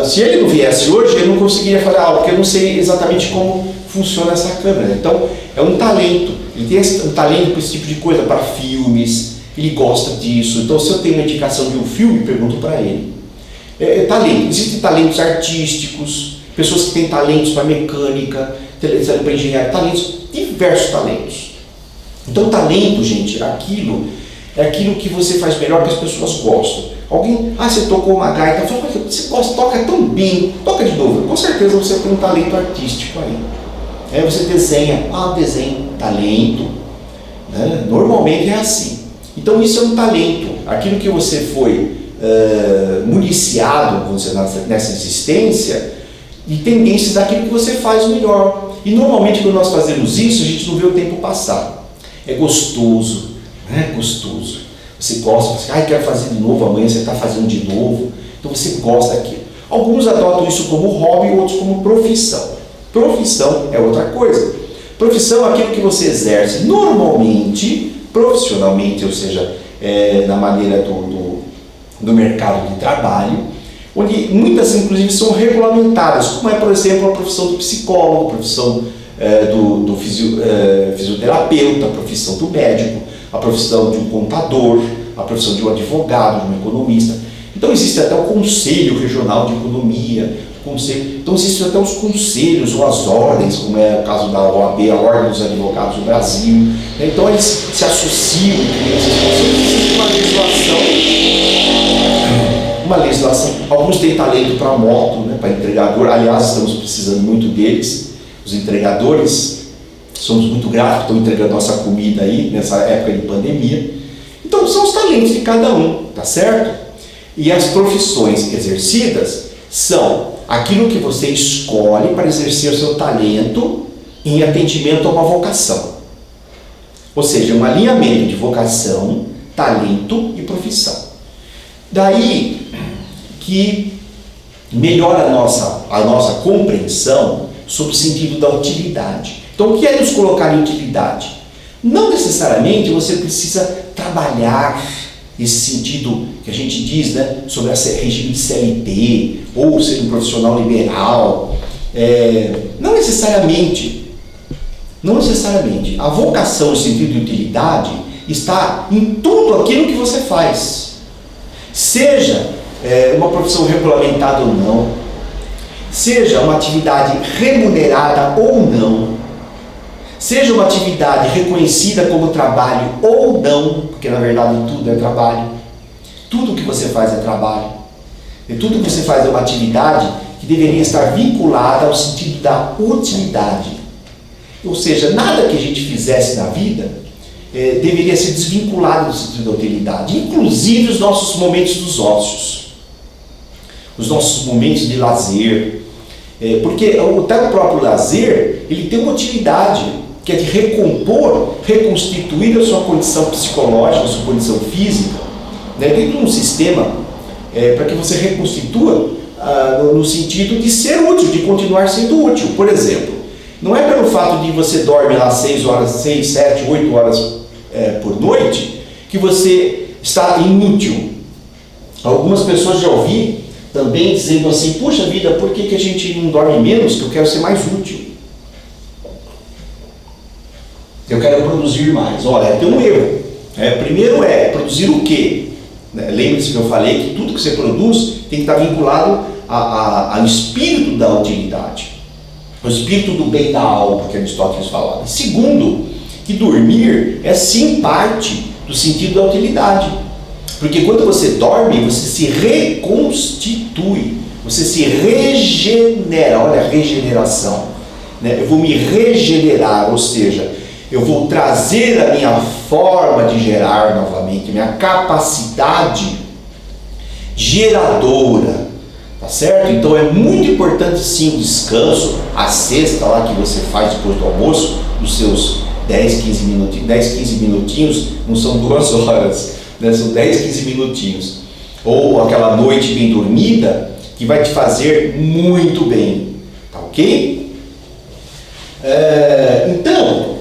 Se ele não viesse hoje, ele não conseguiria falar algo, porque eu não sei exatamente como funciona essa câmera. Então, é um talento. Ele tem um talento para esse tipo de coisa, para filmes, ele gosta disso. Então, se eu tenho uma indicação de um filme, pergunto para ele. Talento. Existem talentos artísticos, pessoas que têm talentos para mecânica, talento para engenharia, diversos talentos. Então, talento, gente, é aquilo que você faz melhor, que as pessoas gostam. Alguém, você tocou uma gaita, fala, você toca tão bem, toca de novo. Com certeza você tem um talento artístico aí. Aí você desenha, desenho, talento, né? Normalmente é assim. Então isso é um talento. Aquilo que você foi municiado, vamos dizer, nessa existência, de tendências daquilo que você faz melhor. E normalmente quando nós fazemos isso, a gente não vê o tempo passar. É gostoso, né? Gostoso. Você gosta, você quero fazer de novo, amanhã você está fazendo de novo. Então você gosta daquilo. Alguns adotam isso como hobby, outros como profissão. Profissão é outra coisa. Profissão é aquilo que você exerce normalmente, profissionalmente, ou seja, na maneira do mercado de trabalho, onde muitas inclusive são regulamentadas, como por exemplo a profissão do psicólogo, a profissão do fisioterapeuta, a profissão do médico, a profissão de um contador, a profissão de um advogado, de um economista. Então existe até o Conselho Regional de Economia, então existem até os conselhos ou as ordens, como é o caso da OAB, a Ordem dos Advogados do Brasil. Então eles se associam, existe uma legislação. Alguns têm talento para moto, né, para entregador. Aliás, estamos precisando muito deles. Os entregadores, somos muito gratos, estão entregando nossa comida aí nessa época de pandemia. Então são os talentos de cada um, tá certo? E as profissões exercidas são aquilo que você escolhe para exercer o seu talento em atendimento a uma vocação. Ou seja, um alinhamento de vocação, talento e profissão. Daí que melhora a nossa compreensão sobre o sentido da utilidade. Então, o que é nos colocar em utilidade? Não necessariamente você precisa trabalhar esse sentido que a gente diz, né, sobre esse regime de CLT, ou ser um profissional liberal. Não necessariamente. A vocação, o sentido de utilidade, está em tudo aquilo que você faz. Seja uma profissão regulamentada ou não, seja uma atividade remunerada ou não, seja uma atividade reconhecida como trabalho ou não, porque na verdade tudo é trabalho. Tudo que você faz é trabalho. E tudo que você faz é uma atividade que deveria estar vinculada ao sentido da utilidade. Ou seja, nada que a gente fizesse na vida deveria ser desvinculado do sentido da utilidade. Inclusive os nossos momentos dos ócios. Os nossos momentos de lazer. Porque até o próprio lazer, ele tem uma utilidade, que é de recompor, reconstituir a sua condição psicológica, a sua condição física, né, dentro de um sistema para que você reconstitua no sentido de ser útil, de continuar sendo útil. Por exemplo, não é pelo fato de você dorme lá 6, 7, 8 horas por noite que você está inútil. Algumas pessoas já ouvi também dizendo assim, puxa vida, por que a gente não dorme menos, que eu quero ser mais útil? Eu quero produzir mais. Olha, tem um erro. Primeiro produzir o quê? Lembre-se que eu falei que tudo que você produz tem que estar vinculado ao espírito da utilidade, ao espírito do bem da alma, que Aristóteles falava. E segundo, que dormir é sim parte do sentido da utilidade, porque quando você dorme, você se reconstitui, você se regenera. Olha a regeneração, né? Eu vou me regenerar, ou seja, eu vou trazer a minha forma de gerar novamente, minha capacidade geradora, tá certo? Então é muito importante sim o descanso, a siesta lá que você faz depois do almoço, dos seus 10, 15 minutinhos, não são 2 horas, né? São 10, 15 minutinhos. Ou aquela noite bem dormida, que vai te fazer muito bem, tá ok? Então,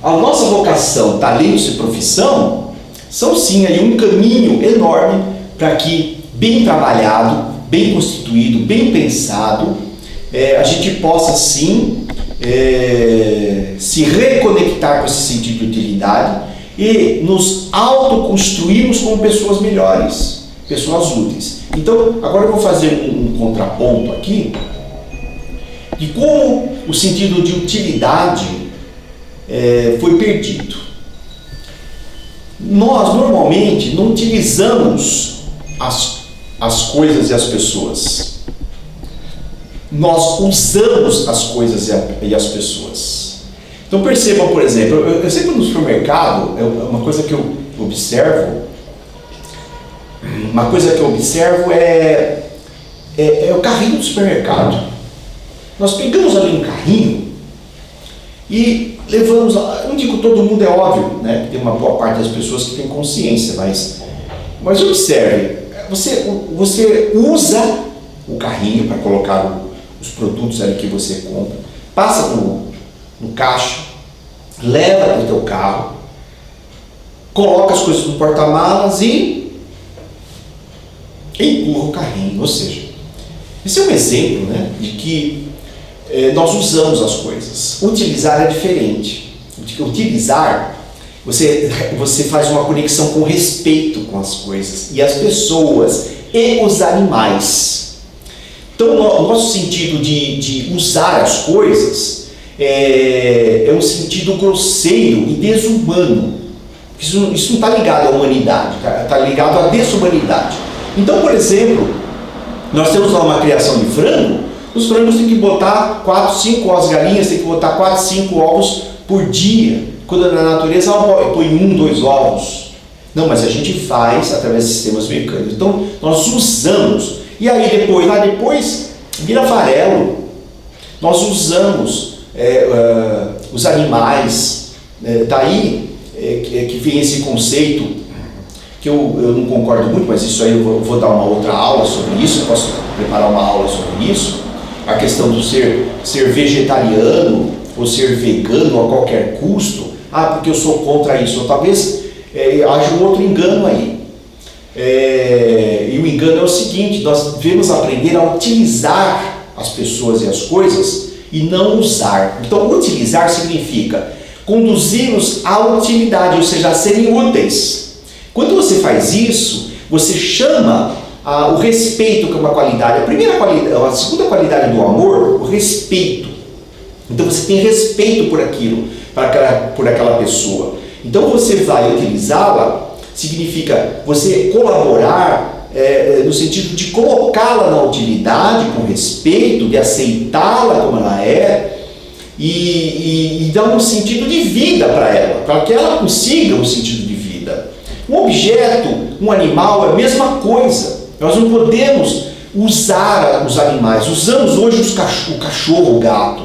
a nossa vocação, talentos e profissão são sim aí um caminho enorme para que, bem trabalhado, bem constituído, bem pensado, a gente possa sim se reconectar com esse sentido de utilidade e nos autoconstruirmos como pessoas melhores, pessoas úteis. Então, agora eu vou fazer um contraponto aqui de como o sentido de utilidade foi perdido. Nós normalmente não utilizamos as coisas e as pessoas. Nós usamos as coisas e as pessoas. Então percebam, por exemplo, eu sempre no supermercado, uma coisa que eu observo, é o carrinho do supermercado. Nós pegamos ali um carrinho e levamos, não digo todo mundo, é óbvio, né, que tem uma boa parte das pessoas que tem consciência, mas observe, você usa o carrinho para colocar os produtos ali que você compra, passa no caixa, leva para o teu carro, coloca as coisas no porta-malas e empurra o carrinho. Ou seja, esse é um exemplo, né, de que nós usamos as coisas. Utilizar é diferente. Utilizar, você faz uma conexão com respeito com as coisas e as pessoas e os animais. Então, o nosso sentido de usar as coisas é um sentido grosseiro e desumano. Isso não está ligado à humanidade, está ligado à desumanidade. Então, por exemplo, nós temos lá uma criação de frango, os frangos têm que botar 4, 5 ovos, as galinhas têm que botar 4, 5 ovos por dia, quando na natureza ela põe 1, 2 ovos. Não, mas a gente faz através de sistemas mecânicos. Então, nós usamos. E aí depois vira farelo. Nós usamos os animais. Daí que vem esse conceito, que eu não concordo muito, mas isso aí eu vou dar uma outra aula sobre isso, eu posso preparar uma aula sobre isso, a questão do ser vegetariano ou ser vegano a qualquer custo, porque eu sou contra isso, ou talvez haja um outro engano aí. E o engano é o seguinte: nós devemos aprender a utilizar as pessoas e as coisas e não usar. Então, utilizar significa conduzi-los à utilidade, ou seja, a serem úteis. Quando você faz isso, você chama o respeito, que é uma qualidade. A segunda qualidade do amor, o respeito. Então você tem respeito por aquilo, por aquela pessoa. Então você vai utilizá-la, significa você colaborar no sentido de colocá-la na utilidade, com respeito, de aceitá-la como ela é, e dar um sentido de vida para ela, para que ela consiga um sentido de vida. Um objeto, um animal é a mesma coisa. Nós não podemos usar os animais. Usamos hoje o cachorro, o gato.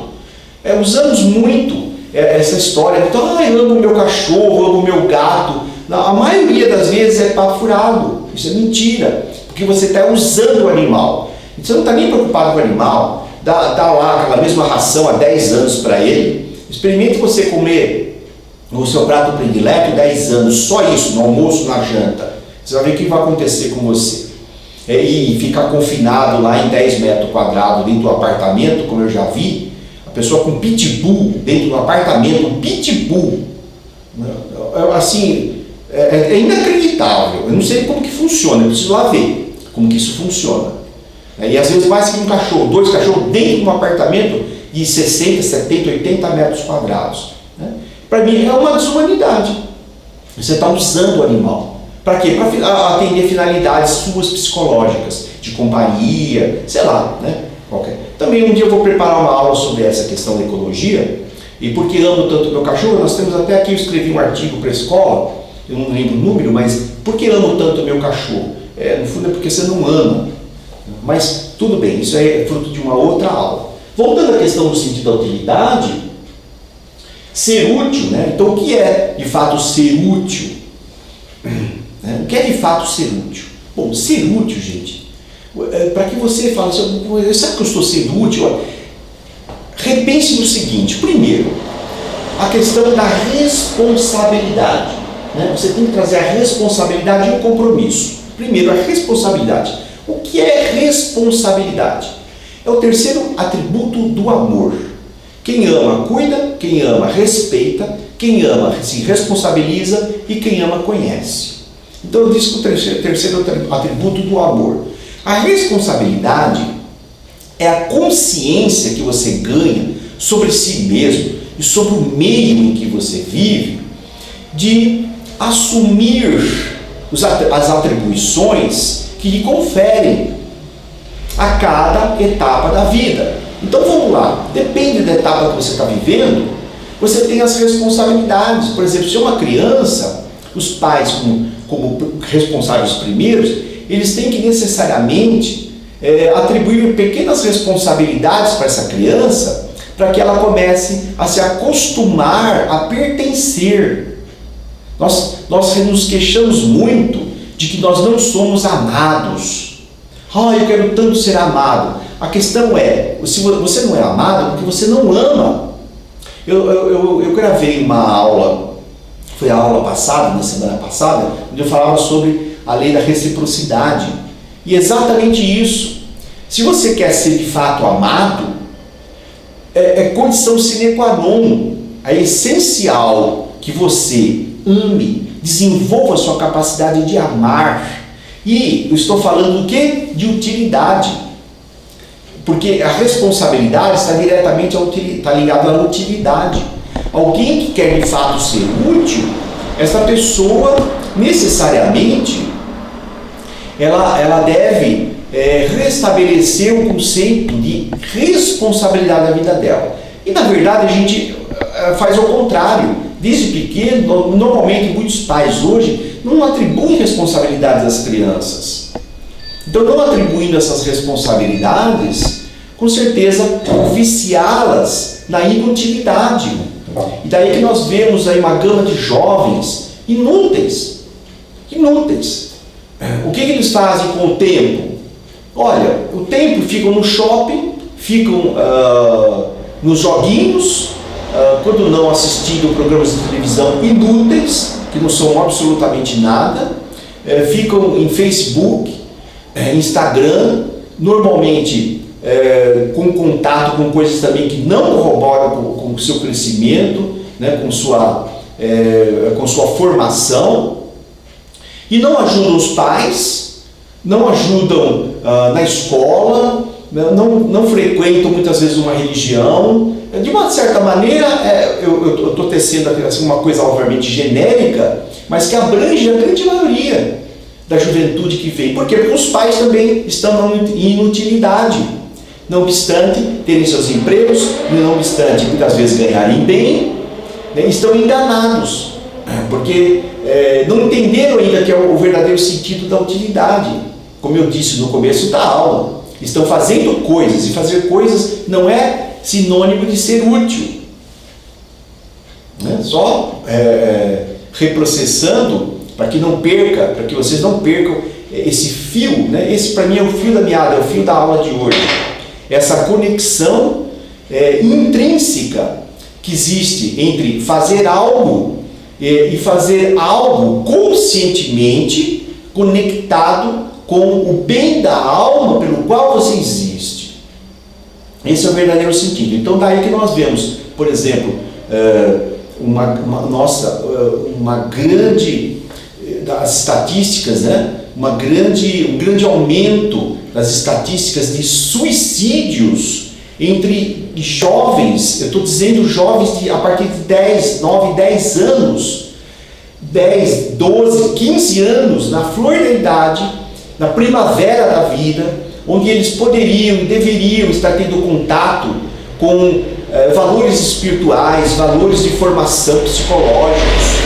Usamos muito essa história. Então, eu amo meu cachorro, amo meu gato. A maioria das vezes é papo furado. Isso é mentira. Porque você está usando o animal. Você não está nem preocupado com o animal. Dá lá aquela mesma ração há 10 anos para ele. Experimente você comer o seu prato predileto 10 anos, só isso, no almoço, na janta. Você vai ver o que vai acontecer com você. E ficar confinado lá em 10 metros quadrados dentro do apartamento, como eu já vi, a pessoa com pitbull dentro do apartamento, um pitbull. Assim, é inacreditável. Eu não sei como que funciona, eu preciso lá ver como que isso funciona. E às vezes mais que um cachorro, 2 cachorros dentro de um apartamento de 60, 70, 80 metros quadrados. Para mim é uma desumanidade. Você está usando o animal. Para quê? Para atender finalidades suas psicológicas, de companhia, sei lá, né? Qualquer. Também um dia eu vou preparar uma aula sobre essa questão da ecologia. E porque amo tanto meu cachorro, nós temos até aqui, eu escrevi um artigo para a escola, eu não lembro o número, mas por que amo tanto meu cachorro? No fundo é porque você não ama. Mas tudo bem, isso é fruto de uma outra aula. Voltando à questão do sentido da utilidade, ser útil, né? Então o que é de fato ser útil? O que é de fato ser útil? Bom, ser útil, gente, para que você fale assim, sabe que eu estou sendo útil? Repense no seguinte: primeiro, a questão da responsabilidade. Você tem que trazer a responsabilidade e o compromisso. Primeiro, a responsabilidade. O que é responsabilidade? É o terceiro atributo do amor. Quem ama, cuida. Quem ama, respeita. Quem ama, se responsabiliza. E quem ama, conhece. Então eu disse que o terceiro atributo do amor. A responsabilidade é a consciência que você ganha sobre si mesmo e sobre o meio em que você vive, de assumir as atribuições que lhe conferem a cada etapa da vida. Então vamos lá, depende da etapa que você está vivendo, você tem as responsabilidades. Por exemplo, se é uma criança, os pais como responsáveis primeiros, eles têm que necessariamente atribuir pequenas responsabilidades para essa criança, para que ela comece a se acostumar a pertencer. Nós nos queixamos muito de que nós não somos amados. Eu quero tanto ser amado. A questão é, se você não é amado, porque você não ama. Eu gravei uma aula, foi a aula passada, na semana passada, onde eu falava sobre a lei da reciprocidade. E exatamente isso. Se você quer ser de fato amado, é condição sine qua non, é essencial que você ame, desenvolva a sua capacidade de amar. E eu estou falando do quê? De utilidade. Porque a responsabilidade está diretamente ligada à utilidade. Alguém que quer de fato ser útil, essa pessoa necessariamente ela deve restabelecer o conceito de responsabilidade da vida dela. E na verdade a gente faz ao contrário. Desde pequeno, normalmente muitos pais hoje não atribuem responsabilidades às crianças. Então, não atribuindo essas responsabilidades, com certeza viciá-las na inutilidade. E daí que nós vemos aí uma gama de jovens inúteis. O que eles fazem com o tempo? Olha, o tempo ficam no shopping, ficam nos joguinhos, quando não assistindo programas de televisão inúteis, que não são absolutamente nada, ficam em Facebook, Instagram, normalmente com contato com coisas também que não corroboram com o seu crescimento, né, com sua formação, e não ajudam os pais, não ajudam na escola, não frequentam muitas vezes uma religião. De uma certa maneira, eu estou tecendo assim, uma coisa obviamente genérica, mas que abrange a grande maioria da juventude que vem. Por quê? Porque os pais também estão em inutilidade. Não obstante terem seus empregos, não obstante muitas vezes ganharem bem, né, estão enganados, porque não entenderam ainda que é o verdadeiro sentido da utilidade. Como eu disse no começo da aula, estão fazendo coisas, e fazer coisas não é sinônimo de ser útil, né? Só reprocessando para que vocês não percam esse fio, né? Esse para mim é o fio da meada, é o fio da aula de hoje, essa conexão intrínseca que existe entre fazer algo e fazer algo conscientemente conectado com o bem da alma pelo qual você existe. Esse é o verdadeiro sentido. Então daí que nós vemos, por exemplo, uma grande das estatísticas, né? Um grande aumento das estatísticas de suicídios entre jovens. Eu estou dizendo jovens a partir de 9, 10 anos, 10, 12, 15 anos, na flor da idade, na primavera da vida, onde eles poderiam e deveriam estar tendo contato com valores espirituais, valores de formação psicológicos,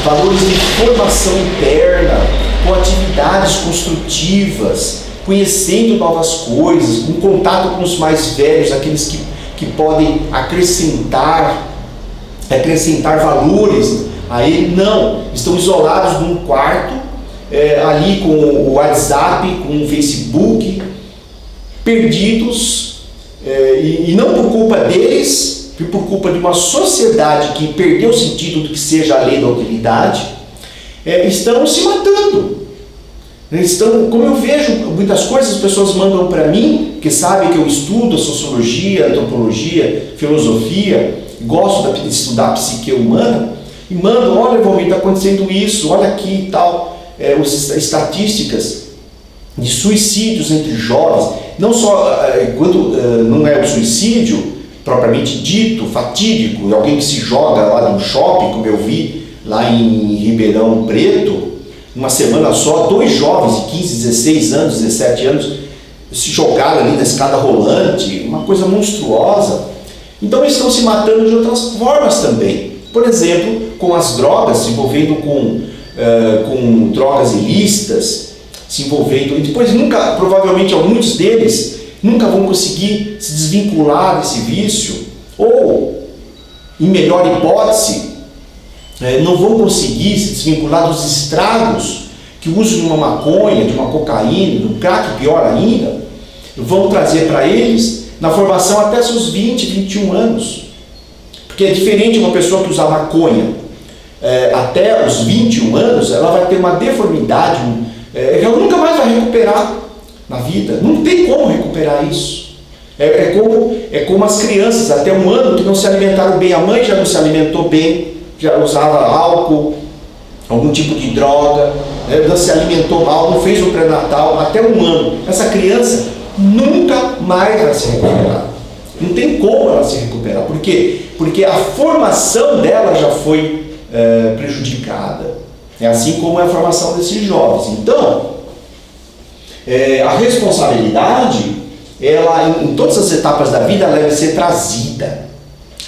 valores de formação interna, com atividades construtivas, conhecendo novas coisas, com contato com os mais velhos, aqueles que podem acrescentar valores a ele. Não, estão isolados num quarto, ali com o WhatsApp, com o Facebook, perdidos, e não por culpa deles, por culpa de uma sociedade que perdeu o sentido do que seja a lei da utilidade, estão se matando. Como eu vejo muitas coisas, as pessoas mandam para mim, que sabem que eu estudo a sociologia, a antropologia, filosofia, gosto de estudar a psique humana, e mandam: olha, Valmir, está acontecendo isso, olha aqui e tal, estatísticas de suicídios entre jovens, não só quando não é o suicídio propriamente dito, fatídico, alguém que se joga lá no shopping, como eu vi lá em Ribeirão Preto, uma semana só, 2 jovens de 15, 16 anos, 17 anos, se jogaram ali na escada rolante, uma coisa monstruosa. Então eles estão se matando de outras formas também. Por exemplo, com as drogas, se envolvendo com drogas ilícitas, se envolvendo, e depois nunca, provavelmente muitos deles, nunca vão conseguir se desvincular desse vício, ou, em melhor hipótese, não vão conseguir se desvincular dos estragos que o uso de uma maconha, de uma cocaína, do crack, pior ainda, vão trazer para eles na formação até seus 20, 21 anos. Porque é diferente uma pessoa que usa maconha até os 21 anos, ela vai ter uma deformidade, ela nunca mais vai recuperar na vida. Não tem como recuperar isso. É como as crianças, até 1 ano, que não se alimentaram bem. A mãe já não se alimentou bem, já usava álcool, algum tipo de droga, não se alimentou mal, não fez o pré-natal, até 1 ano. Essa criança nunca mais vai se recuperar. Não tem como ela se recuperar. Por quê? Porque a formação dela já foi prejudicada. É assim como é a formação desses jovens. Então, a responsabilidade, ela, em todas as etapas da vida, ela deve ser trazida.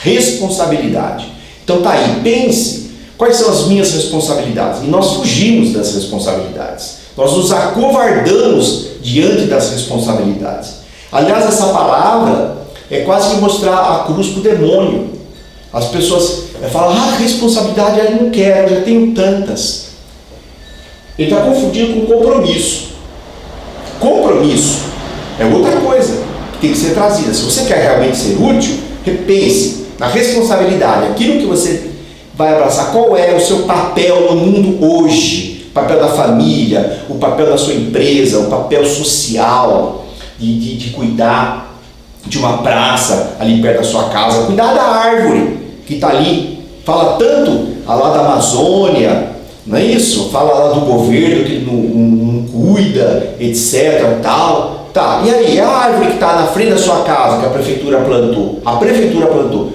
Responsabilidade. Então tá aí, pense, quais são as minhas responsabilidades? E nós fugimos das responsabilidades. Nós nos acovardamos diante das responsabilidades. Aliás, essa palavra é quase que mostrar a cruz para o demônio. As pessoas falam, responsabilidade eu não quero, eu já tenho tantas. Ele está confundindo com compromisso. Compromisso é outra coisa que tem que ser trazida. Se você quer realmente ser útil, repense na responsabilidade, aquilo que você vai abraçar, qual é o seu papel no mundo hoje, o papel da família, o papel da sua empresa, o papel social, de cuidar de uma praça ali perto da sua casa, cuidar da árvore que está ali, fala tanto lá da Amazônia, não é isso? Fala lá do governo que não cuida, etc, tal. Tá, e aí, a árvore que está na frente da sua casa, que a prefeitura plantou,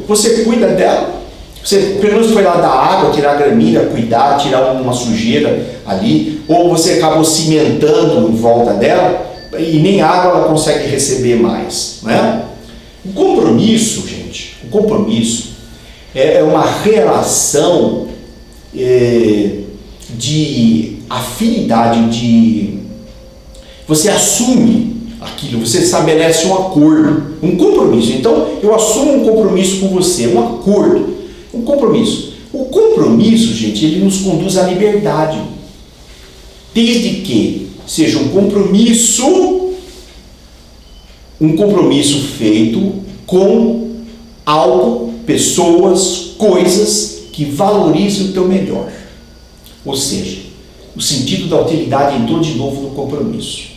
você cuida dela? Você pelo menos foi lá dar água, tirar a gramínea, cuidar, tirar uma sujeira ali, ou você acabou cimentando em volta dela e nem água ela consegue receber mais, né? O compromisso, gente, é uma relação de afinidade, você assume aquilo, você estabelece um acordo, um compromisso. Então, eu assumo um compromisso com você, um acordo, um compromisso. O compromisso, gente, ele nos conduz à liberdade, desde que seja um compromisso feito com algo, pessoas, coisas que valorizem o teu melhor. Ou seja, o sentido da utilidade entrou de novo no compromisso.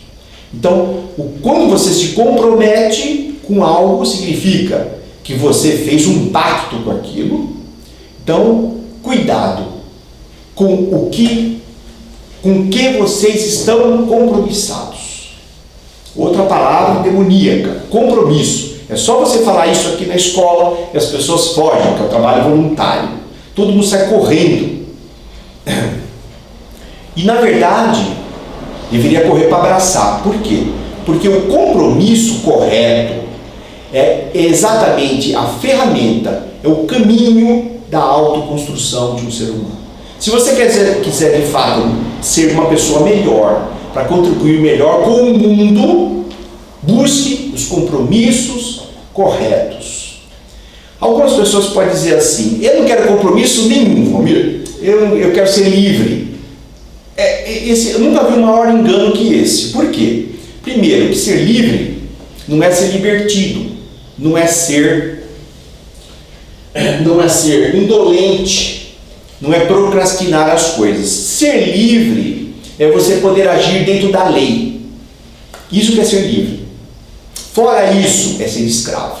Então, quando você se compromete com algo, significa que você fez um pacto com aquilo. Então, cuidado com o que vocês estão compromissados. Outra palavra demoníaca, compromisso. É só você falar isso aqui na escola e as pessoas fogem, que é o trabalho voluntário. Todo mundo sai correndo. E na verdade, deveria correr para abraçar. Por quê? Porque o compromisso correto é exatamente a ferramenta, é o caminho da autoconstrução de um ser humano. Se você quiser de fato ser uma pessoa melhor, para contribuir melhor com o mundo, busque os compromissos corretos. Algumas pessoas podem dizer assim, eu não quero compromisso nenhum, Valmir, eu quero ser livre. Eu nunca vi um maior engano que esse. Por quê? Primeiro, que ser livre não é ser libertino, não é ser indolente, não é procrastinar as coisas. Ser livre é você poder agir dentro da lei. Isso que é ser livre. Fora isso, é ser escravo.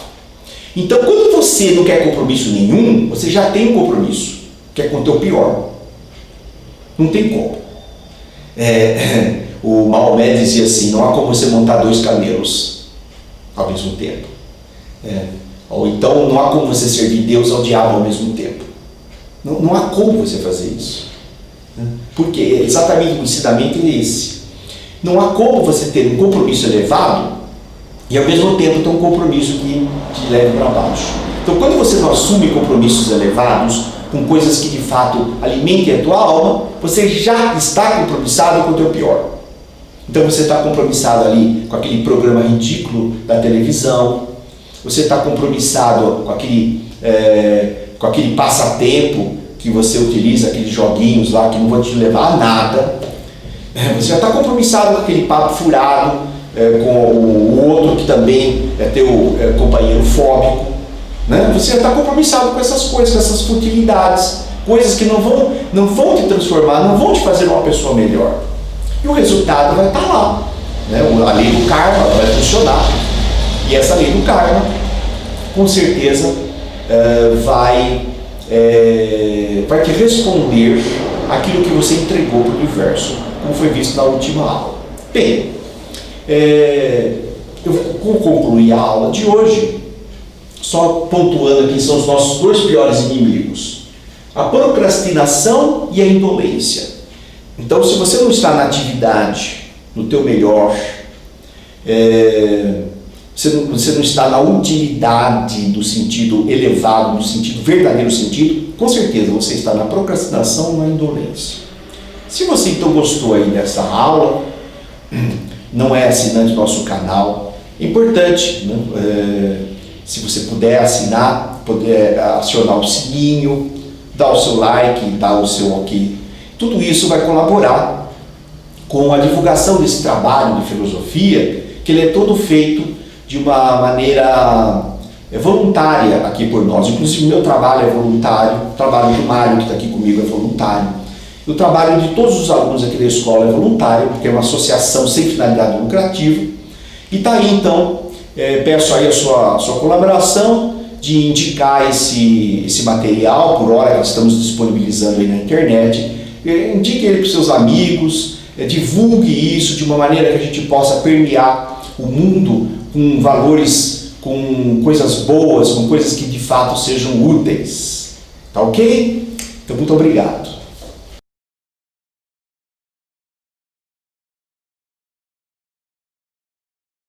Então, quando você não quer compromisso nenhum, você já tem um compromisso, que é com o teu pior. Não tem como. O Maomé dizia assim, não há como você montar 2 camelos ao mesmo tempo. Ou então, não há como você servir Deus ao diabo ao mesmo tempo. Não há como você fazer isso. Porque exatamente o ensinamento é esse. Não há como você ter um compromisso elevado e ao mesmo tempo ter um compromisso que te leve para baixo. Então, quando você não assume compromissos elevados com coisas que de fato alimentem a tua alma, você já está compromissado com o teu pior. Então você está compromissado ali com aquele programa ridículo da televisão, você está compromissado com aquele passatempo que você utiliza, aqueles joguinhos lá que não vão te levar a nada. Você já está compromissado com aquele papo furado, com o outro que também é teu companheiro fóbico. Né? Você já está compromissado com essas coisas, com essas futilidades, coisas que não vão te transformar, não vão te fazer uma pessoa melhor. E o resultado vai estar lá. Né? A lei do karma vai funcionar. E essa lei do karma, com certeza, vai te responder aquilo que você entregou para o universo, como foi visto na última aula. Bem, eu vou concluir a aula de hoje, só pontuando aqui, são os nossos dois piores inimigos: a procrastinação e a indolência. Então, se você não está na atividade, no teu melhor, você não está na utilidade do sentido elevado, do sentido verdadeiro sentido, com certeza você está na procrastinação e na indolência. Se você então gostou aí dessa aula, não é assinante do nosso canal, é importante, né? Se você puder assinar, poder acionar o sininho, dar o seu like, dar o seu ok. Tudo isso vai colaborar com a divulgação desse trabalho de filosofia, que ele é todo feito de uma maneira voluntária aqui por nós. Inclusive, meu trabalho é voluntário, o trabalho do Mário, que está aqui comigo, é voluntário. O trabalho de todos os alunos aqui da escola é voluntário, porque é uma associação sem finalidade lucrativa. E está aí, então, peço aí a sua colaboração de indicar esse material, por hora que estamos disponibilizando aí na internet. Indique ele para os seus amigos, divulgue isso de uma maneira que a gente possa permear o mundo com valores, com coisas boas, com coisas que de fato sejam úteis. Tá ok? Então, muito obrigado.